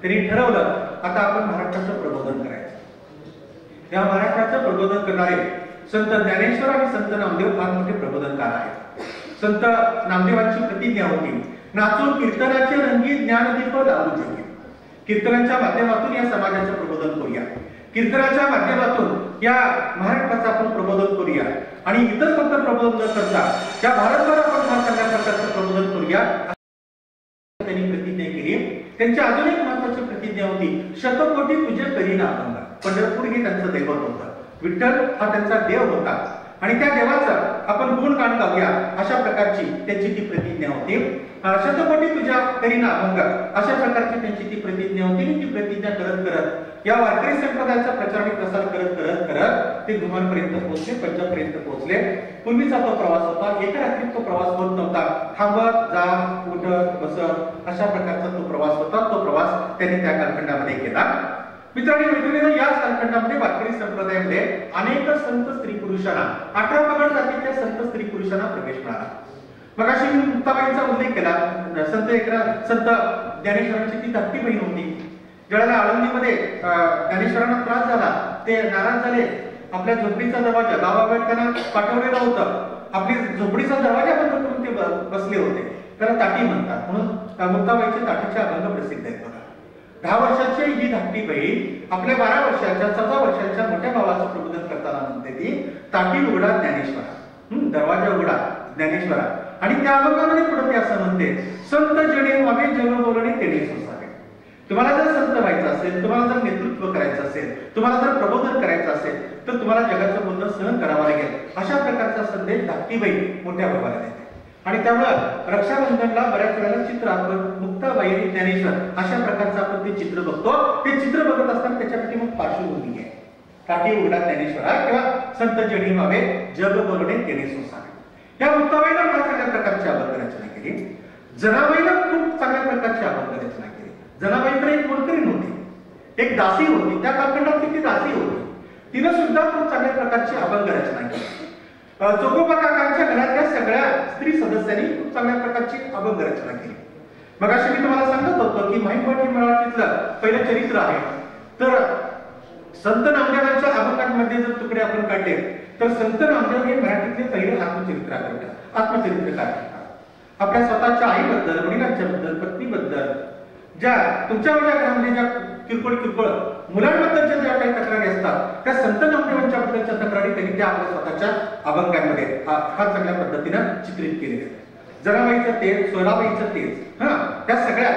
त्यांनी ठरवलं आता आपण महाराष्ट्राचं प्रबोधन करायचं. या महाराष्ट्राचं प्रबोधन करणारे संत ज्ञानेश्वर आणि संत नामदेव फार मोठे प्रबोधनकार आहेत. संत नामदेवांची प्रतिज्ञा होती, नाचून कीर्तनाचे रंगी ज्ञानदीप लावू जगी. कीर्तनाच्या माध्यमातून या समाजाचं प्रबोधन करूया, कीर्तनाच्या माध्यमातून या महाराष्ट्राचं आपण प्रबोधन करूया आणि इथंच फक्त प्रबोधन न करता या भारतभर आपण फार चांगल्या प्रकारचं प्रबोधन करूया. त्यांनी प्रतिज्ञा केली. त्यांची अजून एक महत्वाची प्रतिज्ञा होती, शतकोटी तुझे करीना अभंग. पंढरपूर हे त्यांचं दैवत होतं, विठ्ठल हा त्यांचा देव होता आणि त्या देवाचं आपण गुणगान गाऊया अशा प्रकारची त्यांची ती प्रतिज्ञा होती. शतकोटी तुझ्या करीना अभंग अशा प्रकारची त्यांची ती प्रतिज्ञा होती. आणि ती प्रतिज्ञा करत करत या वारकरी संप्रदायाचा प्रचार आणि प्रसार करत करत करत ते धुमाळपर्यंत पोहोचले, पंजाबपर्यंत पोहोचले. पूर्वीचा तो प्रवास होता, एका रात्रीत तो प्रवास होत नव्हता, थांबत जा उठत बसत अशा प्रकारचा तो प्रवास होता. तो प्रवास त्यांनी त्या कालखंडामध्ये केला. मित्रांनी मैत्रिणींनो, याच कालखंडामध्ये वारकरी संप्रदायामध्ये अनेक संत स्त्री पुरुषांना, 18 पगड जातीच्या संत स्त्री पुरुषांना प्रवेश मिळाला. मग अशी मी मुक्ताबाईंचा उल्लेख केला. संत ज्ञानेश्वरांची ती धाकटी बहीण होती. ज्यावेळेला आळंदीमध्ये ज्ञानेश्वरांना त्रास झाला, ते नाराज झाले. आपल्या झोपडीचा दरवाजा, गावाबाहेर त्यांना पाठवलेलं होतं, आपली झोपडीचा दरवाजा बंद करून ते बसले होते. त्याला ताटी म्हणतात, म्हणून मुक्ताबाईचे ताटीचे अभंग प्रसिद्ध आहेत. 10 वर्षाची ही धाकटी बहीण आपल्या 12 वर्षाच्या 14 वर्षाच्या मोठ्या भावाचं प्रबोधन करताना म्हणते ती, ताटी उघडा ज्ञानेश्वरा, दरवाजा उघडा ज्ञानेश्वरा. आणि त्या अभंगामध्ये पुढे ते असं म्हणते, संत जणे व्हावे जग बोलणे तेणे सोसावे. तुम्हाला जर संत व्हायचं असेल, तुम्हाला जर नेतृत्व करायचं असेल, तुम्हाला जर प्रबोधन करायचं असेल, तर तुम्हाला जगाचं बोलणं सहन करावं लागेल. अशा प्रकारचा संदेश धाकटी बहीण मोठ्या भावाला देते. आणि त्यामुळं रक्षाबंधनला बऱ्याच वेळेला चित्र आपण मुक्ताबाई आणि ज्ञानेश्वर अशा प्रकारचं आपण ते चित्र बघतो. ते चित्र बघत असताना त्याच्यासाठी मग पार्श्वभूमी आहे, ताटी उघडा ज्ञानेश्वरा किंवा संत जणी व्हावे जग बोलणे तेणे सोसावे. या मुक्ताबाईला फार चांगल्या प्रकारची अभंग रचना केली. जनाबाईला खूप चांगल्या प्रकारची अभंग रचना केली. जनाबाईकडे एक मोलकरी नव्हती, एक दासी होती. त्या कालखंडातली ती दासी होती. तिनं सुद्धा खूप चांगल्या प्रकारची अभंग रचना केली. चोखोबा काकांच्या घरातल्या सगळ्या स्त्री सदस्यांनी खूप चांगल्या प्रकारची अभंग रचना केली. मग अशी मी तुम्हाला सांगत होतो की माहीमवाडी मराठीतलं पहिलं चरित्र आहे. तर संत नामदेवांच्या अभंगांमध्ये जर तुकडे आपण काढले तर संत नामदेव हे मराठीतले पहिले आत्मचरित्रकार आहेत. आपल्या स्वतःच्या आईबद्दल, वडिलांच्याबद्दल, पत्नीबद्दल, ज्या तुमच्या घरामध्ये ज्या किरकोळ मुलांबद्दलच्या ज्या काही तक्रारी असतात त्या संत नामदेवांच्या बद्दलच्या तक्रारी त्यांनी त्या आपल्या स्वतःच्या अभंगांमध्ये फार चांगल्या पद्धतीनं चित्रित केलेल्या. जनाबाईचं तेज, सोयराबाईचं तेज, त्या सगळ्या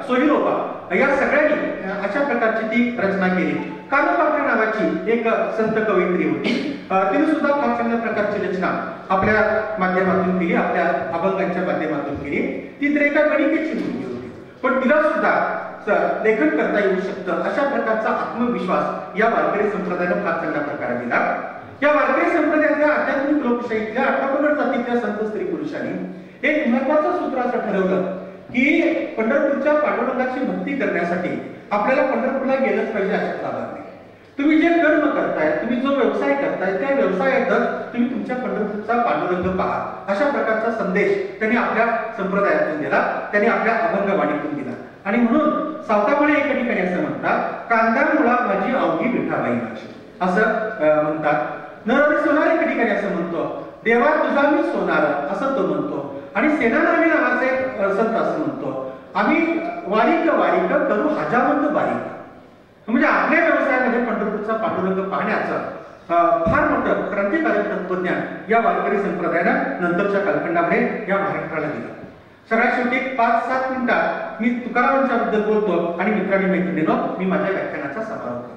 सोहिरोबा या सगळ्यांनी अशा प्रकारची ती रचना केली. कानोपात्र नावाची एक संत कवयित्री होती. तिने सुद्धा फार चांगल्या प्रकारची रचना आपल्या माध्यमातून केली, आपल्या अभंगांच्या माध्यमातून केली. ती तर एका गणिकेची मुलगी होती, पण तिला सुद्धा लेखन करता येऊ शकतं अशा प्रकारचा आत्मविश्वास या वारकरी संप्रदायाने फार चांगल्या प्रकारे दिला. या वारकरी संप्रदायाच्या आध्यात्मिक लोकशाहीतल्या 18 पगड जातीच्या संत स्त्री पुरुषांनी एक महत्वाचं सूत्र असं ठरवलं की पंढरपूरच्या पांडुरंगाची भक्ती करण्यासाठी आपल्याला पंढरपूरला गेलंच पाहिजे अशात लाभणार नाही. तुम्ही जे कर्म करताय, तुम्ही जो व्यवसाय करताय, त्या व्यवसायातच तुम्ही तुमच्या पंढरपूरचा पांडुरंग पहा अशा प्रकारचा संदेश त्यांनी आपल्या संप्रदायातून दिला, त्यांनी आपल्या अभंगवाणीतून दिला. आणि म्हणून सावतामाळे एका ठिकाणी असं म्हणतात, कांदा मुळा भाजी अवघी विठाबाई माझी असं म्हणतात. नरहरी सोनार एका ठिकाणी असं म्हणतो, देवा तुझा मी सोनार असं तो म्हणतो. आणि सेनानामी नावाचे संत असं म्हणतो, आम्ही वारीक करू हजामंत बारीक. म्हणजे आपल्या व्यवसायामध्ये पंढरपूरचा पांडुरंग पाहण्याचं फार मोठं क्रांतिकारक तत्वज्ञान या वारकरी संप्रदायानं नंतरच्या कालखंडामध्ये या महाराष्ट्राला दिलं. सगळ्यात शेवटी 5-7 मिनिटात मी तुकारामांच्या बद्दल बोलतो आणि मित्रांनी मैत्रिणींनो मी माझ्या व्याख्यानाचा समारोप करतो.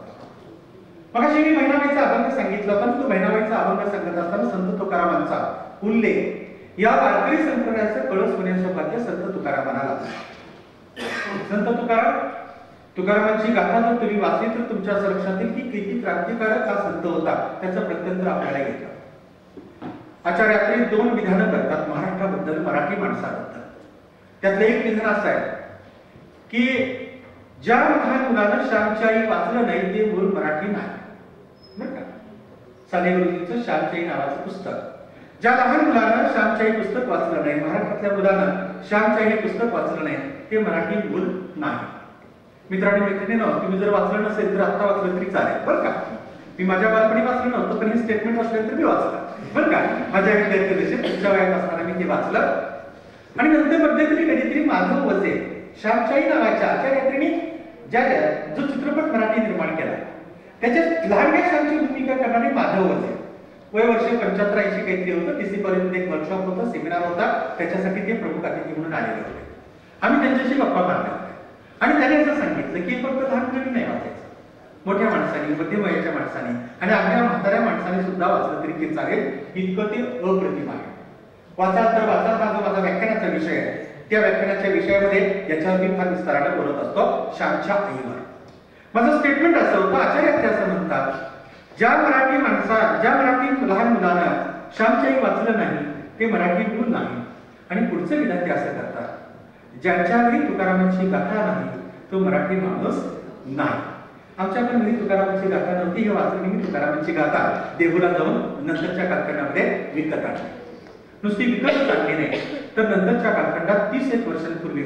मग अशी मी बहिणाबाईचा अभंग सांगितला होता. तो बहिणाबाईचा अभंग सांगत असताना संत तुकारामांचा उल्लेख या वारकरी संप्रदायाचं कळस होण्याचं भाग्य संत तुकारामांना लाभलं. संत तुकारामांची गाथा जर तुम्ही वाचली तर तुमच्या असं लक्षात येईल की किती क्रांतिकारक हा संत होता, त्याचं प्रत्यंतर आपल्याला येतं. आचार्यात्री 2 विधानं करतात महाराष्ट्राबद्दल, मराठी माणसाबद्दल. त्यातलं एक विधान असं आहे की ज्या महान मुलानं श्यामची आई वाचलं नाही ते मूळ मराठी नाही. बरं का, साने गुरुजींचं श्यामची आई नावाचं पुस्तक. ज्या लहान मुलानं श्यामची आई पुस्तक वाचलं नाही, महाराष्ट्रातल्या मुलानं श्यामची आई हे पुस्तक वाचलं नाही, ते मराठी मूळ नाही. मित्रांनी मैत्रिणींनो, तुम्ही जर वाचलं नसेल तर आता वाचलं तरी चालेल बरं का. मी माझ्या बालपणी वाचलं नव्हतं, पण हे स्टेटमेंट वाचल्यानंतर मी वाचलं बरं का. माझ्या विद्यार्थी दशेत पुढच्या वयात असताना मी ते वाचलं. आणि नंतर मध्यंतरी कधीतरी माधव वसे श्यामशाही नावाच्या आचार्यात्रीने जो चित्रपट मराठी निर्माण केला त्याच्यात लहानग्या श्यामची भूमिका करणारे माधव वसे, वय वर्ष 75-80 काहीतरी होतं. TC कॉलेजमध्ये एक वर्कशॉप होता, सेमिनार होता, त्याच्यासाठी ते प्रमुख अतिथी म्हणून आलेले होते. आम्ही त्यांच्याशी गप्पा मारल्या होत्या आणि त्याने असं सांगितलं की फक्त लहान मुलांनी नाही वाचायचं, मोठ्या माणसांनी, मध्यम वयाच्या माणसांनी आणि अगदी म्हाताऱ्या माणसांनी सुद्धा वाचलं तरी ते चालेल, इतकं ते अप्रतिम आहे. वाचा तर वाचा. हा जो माझा व्याख्यानाचा विषय आहे त्या व्याख्यानाच्या विषयामध्ये याच्यावर मी फार विस्ताराने बोलत असतो श्यामच्या आईवर. माझं स्टेटमेंट असं होतं, आचार्य असं म्हणतात, ज्या मराठी लहान मुलांना श्यामच्या आई वाचलं नाही ते मराठी मूल नाही. आणि पुढचं विद्यार्थी असं करतात, ज्यांच्या घरी तुकारामांची गाथा नाही तो मराठी माणूस नाही. आमच्या पण घरी तुकारामांची गाथा नव्हती, हे वाचून मी तुकारामांची गाथा देहूला जाऊन नंतरच्या कालखंडामध्ये विकत आणली. नुसती विकतच आणली नाही तर नंतरच्या कालखंडात 30 वर्षांपूर्वी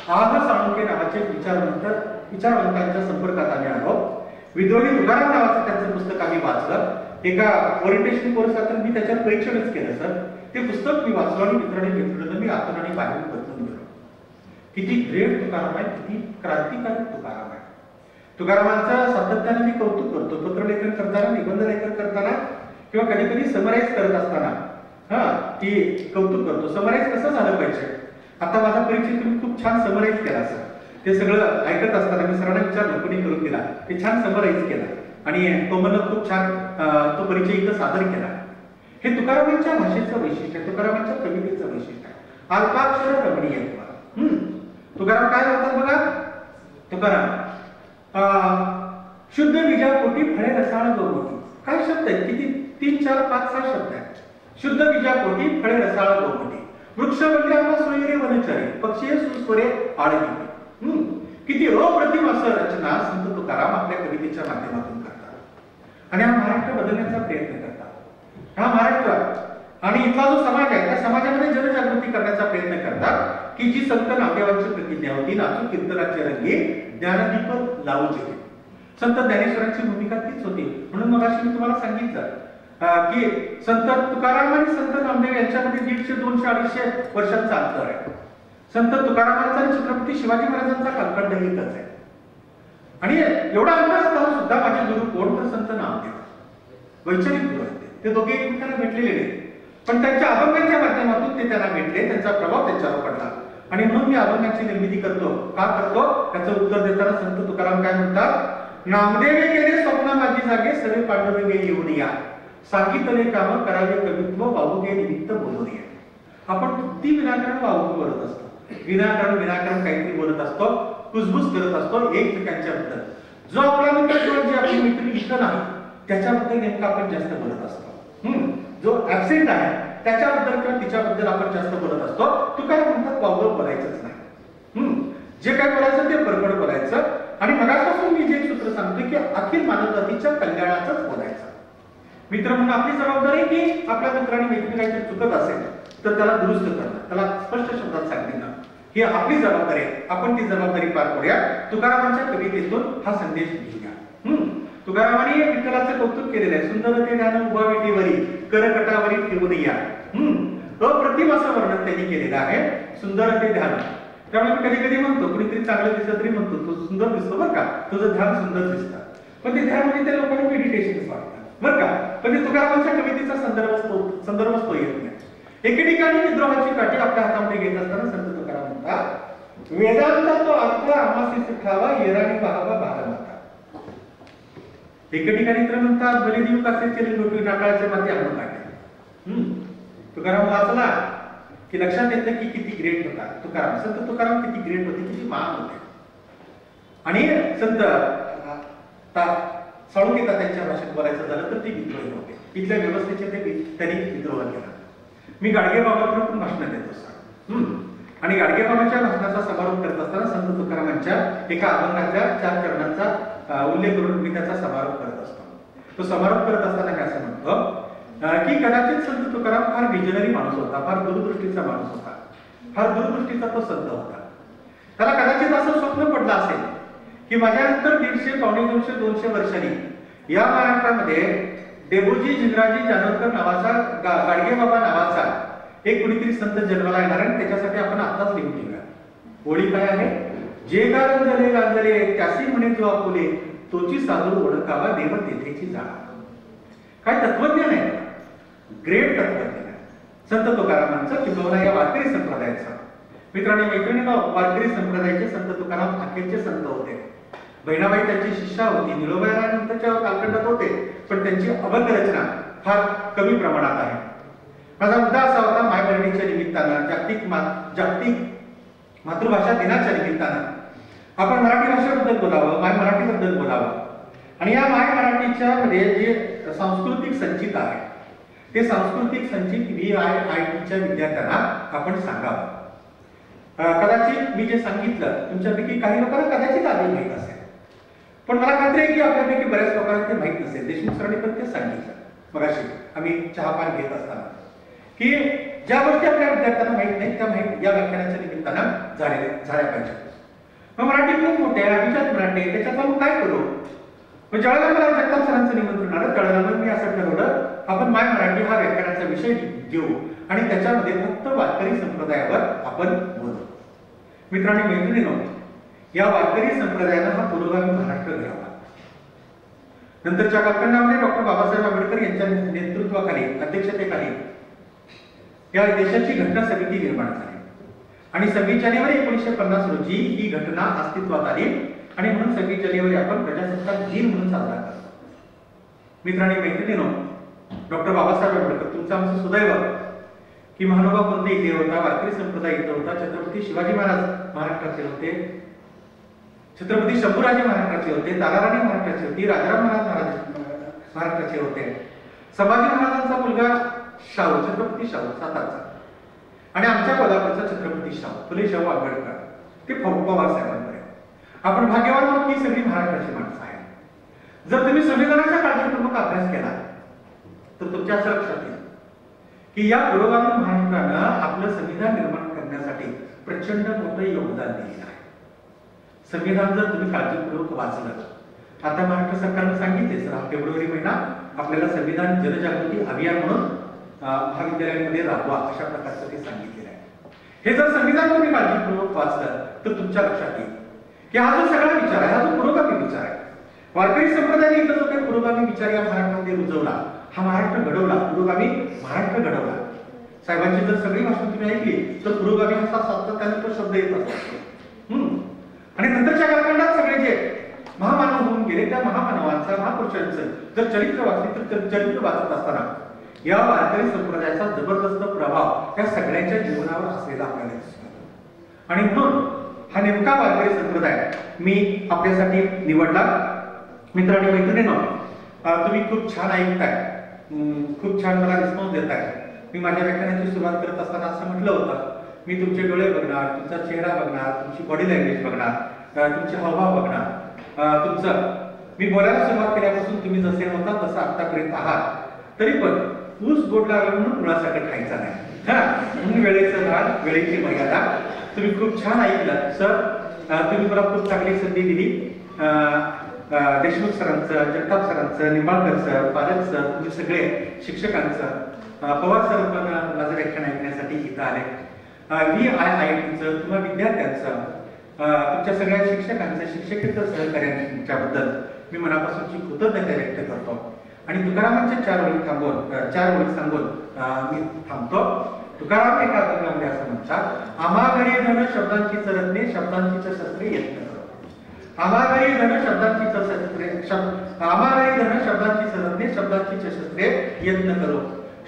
आह साळुंखे नावाचे विचारवंतांच्या संपर्कात आम्ही आलो. विद्रोही तुकाराम नावाचं त्यांचं पुस्तक आम्ही वाचलं. एका ओरिएंटेशन कोर्सातून मी त्याच्यावर परीक्षणच केलं सर. ते पुस्तक मी वाचलं आणि मित्रांनी घेतलं, मी आतून आणि बाहेरून बदलून गेलो. किती ग्रेट तुकाराम आहे, किती क्रांतिकारी तुकाराम आहे. तुकारामांचं सातत्याने मी कौतुक करतो. पत्रलेखन करताना, निबंध लेखन करताना किंवा कधी कधी समराईज करत असताना की कौतुक करतो. समराईज कसं झालं पाहिजे. आता माझा परिचय तुम्ही खूप छान समराईज केला सर. ते सगळं ऐकत असताना मी सरांना विचारलं, कोणी करून दिला, ते छान समराईज केला आणि कोमलनं खूप छान तो परिचय इथं सादर केला. हे तुकारामांच्या भाषेचं वैशिष्ट्य आहे, तुकारामांच्या कवितेचं वैशिष्ट्य आहे. अल्पाक्षर रमणीय. तुकाराम काय म्हणतात बघा. तुकाराम शुद्ध बीजापोटी फळे रसाळ गवती. काय शब्द आहेत, किती 3, 4, 5, 6 शब्द आहेत. शुद्ध बीजापोटी फळे रसाळ गवती, वृक्ष वल्ल्यामा सोयरे वनचरे, पक्षी सुस्वरे आळवी. किती अप्रतिम असं रचना संत तुकाराम आपल्या कवितेच्या माध्यमातून करतात आणि हा महाराष्ट्र बदलण्याचा प्रयत्न करतात. हा महाराष्ट्र आणि इथला जो समाज आहे त्या समाजामध्ये जनजागृती करण्याचा प्रयत्न करतात की जी संत नामदेवांची प्रतिज्ञा होती, नाचू कीर्तनाचे रंगी ज्ञानदीप लावू केले. संत ज्ञानेश्वरांची भूमिका तीच होती. म्हणून मगाशी मी तुम्हाला सांगितलं की संत तुकाराम आणि संत नामदेव यांच्यामध्ये 150, 200, 250 वर्षांचा अंतर आहे. संत तुकारामांचा आणि छत्रपती शिवाजी महाराजांचा कालखंड एकच आहे आणि एवढा अंतर असताना सुद्धा माझे गुरु कोण तर संत नामदेव, वैचारिक गुरु आहेत. ते दोघे एकमेकांना भेटलेले नाही, पण त्यांच्या अभंगांच्या माध्यमातून ते त्यांना भेटले, त्यांचा प्रभाव त्यांच्यावर पडला आणि म्हणून मी अभंगांची निर्मिती करतो. का करतो त्याचं उत्तर देताना संत तुकाराम काय म्हणतात, नामदेवे गेले स्वप्न माझी जागे, सगळे पांडुरंगे येऊन या, सांगितले काम करावे कवित्व, वावगे निमित्त बोलूया. आपण किती विनाकारण वावग बोलत असतो, विनाकारण काहीतरी बोलत असतो, कुजबुज करत असतो एकमेकांच्या बद्दल. जो आपला मित्र किंवा जी आपली मैत्री इष्ट नाही त्याच्याबद्दल नेमकं आपण जास्त बोलत असतो. जो ऍबसेंट आहे त्याच्याबद्दल किंवा तिच्याबद्दल आपण जास्त बोलत असतो. तुकाराम म्हणतात वावग बोलायचंच नाही. जे काय बोलायचं ते परखड बोलायचं आणि मगापासून मी जे सूत्र सांगतोय की अखिल मानवजातीच्या कल्याणाचंच बोलायचं. मित्र म्हणून आपली जबाबदारी आहे की आपल्या मित्रांनी मैत्री काहीतरी चुकत असेल तर त्याला दुरुस्त करणं, त्याला स्पष्ट शब्दात सांगणं ही आपली जबाबदारी आहे. आपण ती जबाबदारी पार करूया. तुकारामांच्या कवितेतून हा संदेश घेऊया. तुकारामांनी विठ्ठलाचं कौतुक केलेलं आहे. सुंदर ते ध्यान उभा विटीवरी, करकटावरी ठेवून या. अप्रतिम असं वर्णन त्यांनी केलेलं आहे. सुंदर ते ध्यान. त्यामुळे मी कधी कधी म्हणतो, कुणीतरी चांगलं दिसलं तरी म्हणतो तू सुंदर दिसतो बरं का, तुझं ध्यान सुंदर दिसतं. पण ते ध्यान म्हणजे त्या लोकांना मेडिटेशन वाटतं बरं का. पण ते तुकारामांच्या कवितेचा संदर्भच तो येत नाही. एके ठिकाणी विद्रोहाची काठी आपल्या हातामध्ये घेत असताना संत तुकाराम म्हणतात, वेदांचा तो अर्थ आमासी सुखावा, येराणी पाहावा भारमाता. एके ठिकाणी तर म्हणतात, बलिदेव कासेचे लिंगोटी नाकाळाचे माती आणून काढले. तुकाराम वाचला की लक्षात येतं की किती ग्रेट होता तुकाराम. संत तुकाराम किती ग्रेट होते, किती महान होते. आणि संत साळुंखे त्यांच्या भाषेत बोलायचं झालं तर ते विद्रोही होते. इथल्या व्यवस्थेचे त्यांनी विद्रोह केला. मी गाडगेबाबांकडून पण भाषण देत असतो आणि गाडगेबाबांच्या भाषणाचा समारोप करत असताना संत तुकारामांच्या एका अभंगाच्या 4 चरणांचा उल्लेख करून मी त्याचा समारोप करत असतो. तो समारोप करत असताना काय असं म्हणतो की कदाचित संत तुकाराम फार विजनरी माणूस होता, फार दूरदृष्टीचा माणूस होता, फार दूरदृष्टीचा तो संत होता. त्याला कदाचित असं स्वप्न पडलं असेल की माझ्यानंतर 150, 250, 200 वर्षांनी या महाराष्ट्रामध्ये डेबूजी जिंगराजी जानोरकर नावाचा गाडगे बाबा नावाचा एक कुणीतरी संत जन्माला येणार आणि त्याच्यासाठी आपण आत्ताच लिहून घेऊया. ओळी काय आहे? जे गांजले गांजले त्यासी म्हणे जो आपुले तोची साधू ओळखावा देव तेथेची जाणा. काय तत्वज्ञान आहे, ग्रेट तत्वज्ञान आहे संत तुकारामांचं, किंवा या वारकरी संप्रदायाचं. मित्रांनो मैत्रिणींनो, वारकरी संप्रदायाचे संत तुकाराम अखेरचे संत होते. बहिणाबाई त्यांची शिष्या होती, निळोबाई नंतरच्या कालखंडात होते, पण त्यांची अभंग रचना फार कमी प्रमाणात आहे. माझा मुद्दा असा होता, मायमराठीच्या निमित्तानं जागतिक मातृभाषा दिनाच्या निमित्तानं आपण मराठी भाषेबद्दल बोलावं, माय मराठीबद्दल बोलावं. आणि या माय मराठीच्या मध्ये जे सांस्कृतिक संचित आहे ते सांस्कृतिक संचित VIITच्या विद्यार्थ्यांना आपण सांगावं. कदाचित मी जे सांगितलं तुमच्यापैकी काही लोकांना कदाचित आधी माहीत असेल, पण मला खात्री आहे की आपल्यापैकी बऱ्याच लोकांना ते माहीत नसेल. देशमुख सरांनी पण ते सांगितलं मगाशी आम्ही चहापान घेत असताना, की ज्या गोष्टी आपल्या विद्यार्थ्यांना माहीत नाही त्या माहीत या व्याख्यानाच्या निमित्तानं झाल्या पाहिजेत. मग मराठी खूप मोठे आहे, अभिजात मराठी आहे, त्याच्यात आपण काय करू? मग ज्यावेळेला मला जगताप सरांचं निमंत्रण आलं त्यावेळेला मग मी असं ठरवलं, आपण माय मराठी हा व्याख्यानाचा विषय देऊ आणि त्याच्यामध्ये फक्त वारकरी संप्रदायावर आपण बोलू. मित्रांनो मैत्रिणींनो, या वारकरी संप्रदायानं हा पुरोगामी महाराष्ट्र घडावा. नंतरच्या कालखंडामध्ये डॉक्टर बाबासाहेब आंबेडकर यांच्या नेतृत्वाखाली, अध्यक्षतेखाली या देशाची घटना समिती निर्माण झाली आणि 26 जानेवारी 1950 रोजी ही घटना अस्तित्वात आली आणि म्हणून 26 जानेवारी आपण प्रजासत्ताक दिन म्हणून साजरा करतो. मित्रांनो मैत्रिणींनो, डॉक्टर बाबासाहेब आंबेडकर तुमचं आमचं सुदैव की महानुभाव पंत इथे होता, वारकरी संप्रदाय इथे होता, छत्रपती शिवाजी महाराज महाराष्ट्राचे होते, छत्रपती शंभूराजे महाराष्ट्राचे होते, ताराराणी महाराष्ट्राची होती, राजाराम महाराज महाराष्ट्राचे होते, संभाजी महाराजांचा मुलगा शाहू, छत्रपती शाहू सातारचा, आणि आमच्या कोल्हापूरचा छत्रपती शाहू फुले शाहू आंबेडकर ते पवार साहेबांपर्यंत. आपण भाग्यवान आहोत की सगळी महाराष्ट्राची माणसं आहेत. जर तुम्ही संविधानाचा काळजीपूर्वक अभ्यास केला तर तुमच्या असं लक्षात येईल की या पुरोगामी महाराष्ट्रानं आपलं संविधान निर्माण करण्यासाठी प्रचंड मोठं योगदान दिलेलं आहे. संविधान जर तुम्ही काळजीपूर्वक वाचलं, आता महाराष्ट्र सरकारनं सांगितले सर, फेब्रुवारी महिना आपल्याला संविधान जनजागृती अभियान म्हणून महाविद्यालयांमध्ये राबवा, अशा प्रकारचं ते सांगितलेलं आहे. हे जर संविधान तुम्ही काळजीपूर्वक वाचलं तर तुमच्या लक्षात येईल की हा जो सगळा विचार आहे हा जो पुरोगामी विचार आहे. वारकरी संप्रदायाने इथं जो काही पुरोगामी विचार या महाराष्ट्रामध्ये रुजवला, हा महाराष्ट्र घडवला, पुरोगामी महाराष्ट्र घडवला. साहेबांची जर सगळी भाषण तुम्ही ऐकली तर पुरोगामी असा सातत्याने तो शब्द येत असतो. आणि नंतरच्या कालखंडात सगळे जे महामानव होऊन गेले त्या महामानवांचं, महापुरुषांचं जर चरित्र वाचले तर चरित्र वाचत असताना या वारकरी संप्रदायाचा जबरदस्त प्रभाव त्या सगळ्यांच्या जीवनावर असलेला आपल्याला दिसतो. आणि म्हणून हा नेमका वारकरी संप्रदाय मी आपल्यासाठी निवडला. मित्रांनो मैत्रिणींनो, तुम्ही खूप छान ऐकताय, खूप छान मला रिस्पॉन्स देताय. मी माझ्या व्याख्यानाची सुरुवात करत असताना असं म्हटलं होतं, मी तुमचे डोळे बघणार, तुमचा चेहरा बघणार, तुमची बॉडी लँग्वेज बघणार, तुमचे हावभाव बघणार, तुमचं मी बोलायला सुरुवात केल्यापासून तुम्ही जसे होता तसं आतापर्यंत आहात. तरी पण ऊस गोड लागला म्हणून मुळासाठी खायचा नाही. म्हणून वेळेचं भान, वेळेची मर्यादा. तुम्ही खूप छान ऐकलं सर, तुम्ही मला खूप चांगली संधी दिली. देशमुख सरांचं, जगताप सरांचं, निंबाळकर सर, पालक सर, तुम्ही सगळे शिक्षकांचं, पवार सर पण माझं व्याख्यान ऐकण्यासाठी इथं आले. VIITचं किंवा विद्यार्थ्यांचं, तुमच्या सगळ्या शिक्षकांचं, शिक्षकेतर सहकार्यांच्याबद्दल मी मनापासूनची कृतज्ञता व्यक्त करतो. आणि तुकारामांच्या चार ओळी सांगून मी थांबतो. तुकाराम एका अभंगामध्ये असं म्हणतात, आम्हा घरी धन शब्दांची चरत्ने, शब्दांची शस्त्रे यत्न करो. आम्हा घरी धन शब्दांची शस्त्रे, आम्हा घरी धन शब्दांची चरत्ने, शब्दांची शस्त्रे यत्न करो.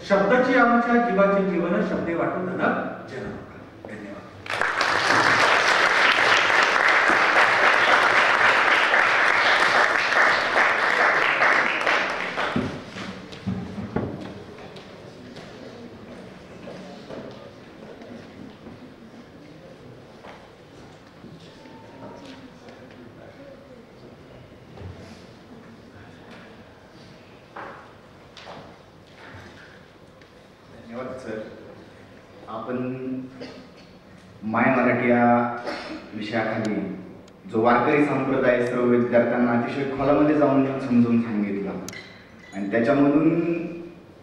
शब्दाची आमच्या जीवाचे जीवन, शब्दे वाटून धन जन. धन्यवाद सर. आपण माय मराठी या विषयाखाली जो वारकरी संप्रदाय सर्व विद्यार्थ्यांना अतिशय खोलामध्ये जाऊन समजून सांगितला. आणि त्याच्यामधून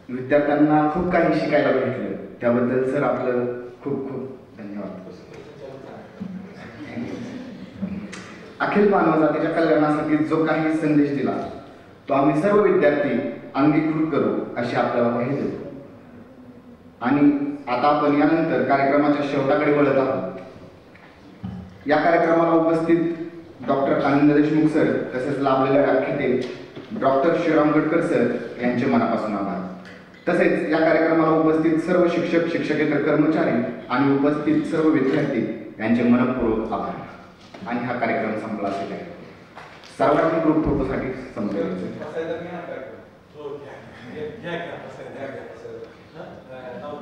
विद्यार्थ्यांना खूप काही शिकायला भेटलं. त्याबद्दल सर आपलं खूप खूप धन्यवाद. अखिल मानवजातीच्या कल्याणासाठी जो काही संदेश दिला तो आम्ही सर्व विद्यार्थी अंगीकृत करू अशी आपल्याला ग्वाही देतो. आणि आता आपण यानंतर कार्यक्रमाच्या शेवटाकडे वळत आहोत. या कार्यक्रमाला उपस्थित डॉक्टर आनंद देशमुख सर तसेच लाभलेल्या व्याख्याते डॉक्टर श्रीराम गडकर सर यांचे मनापासून आभार. तसेच या कार्यक्रमाला उपस्थित सर्व शिक्षक शिक्षकेतर कर्मचारी आणि उपस्थित सर्व विद्यार्थी यांचे मनपूर्वक आभार. आणि हा कार्यक्रम संपला असेल आहे. सर्वांनी ग्रुप फोटोसाठी संपले. Now,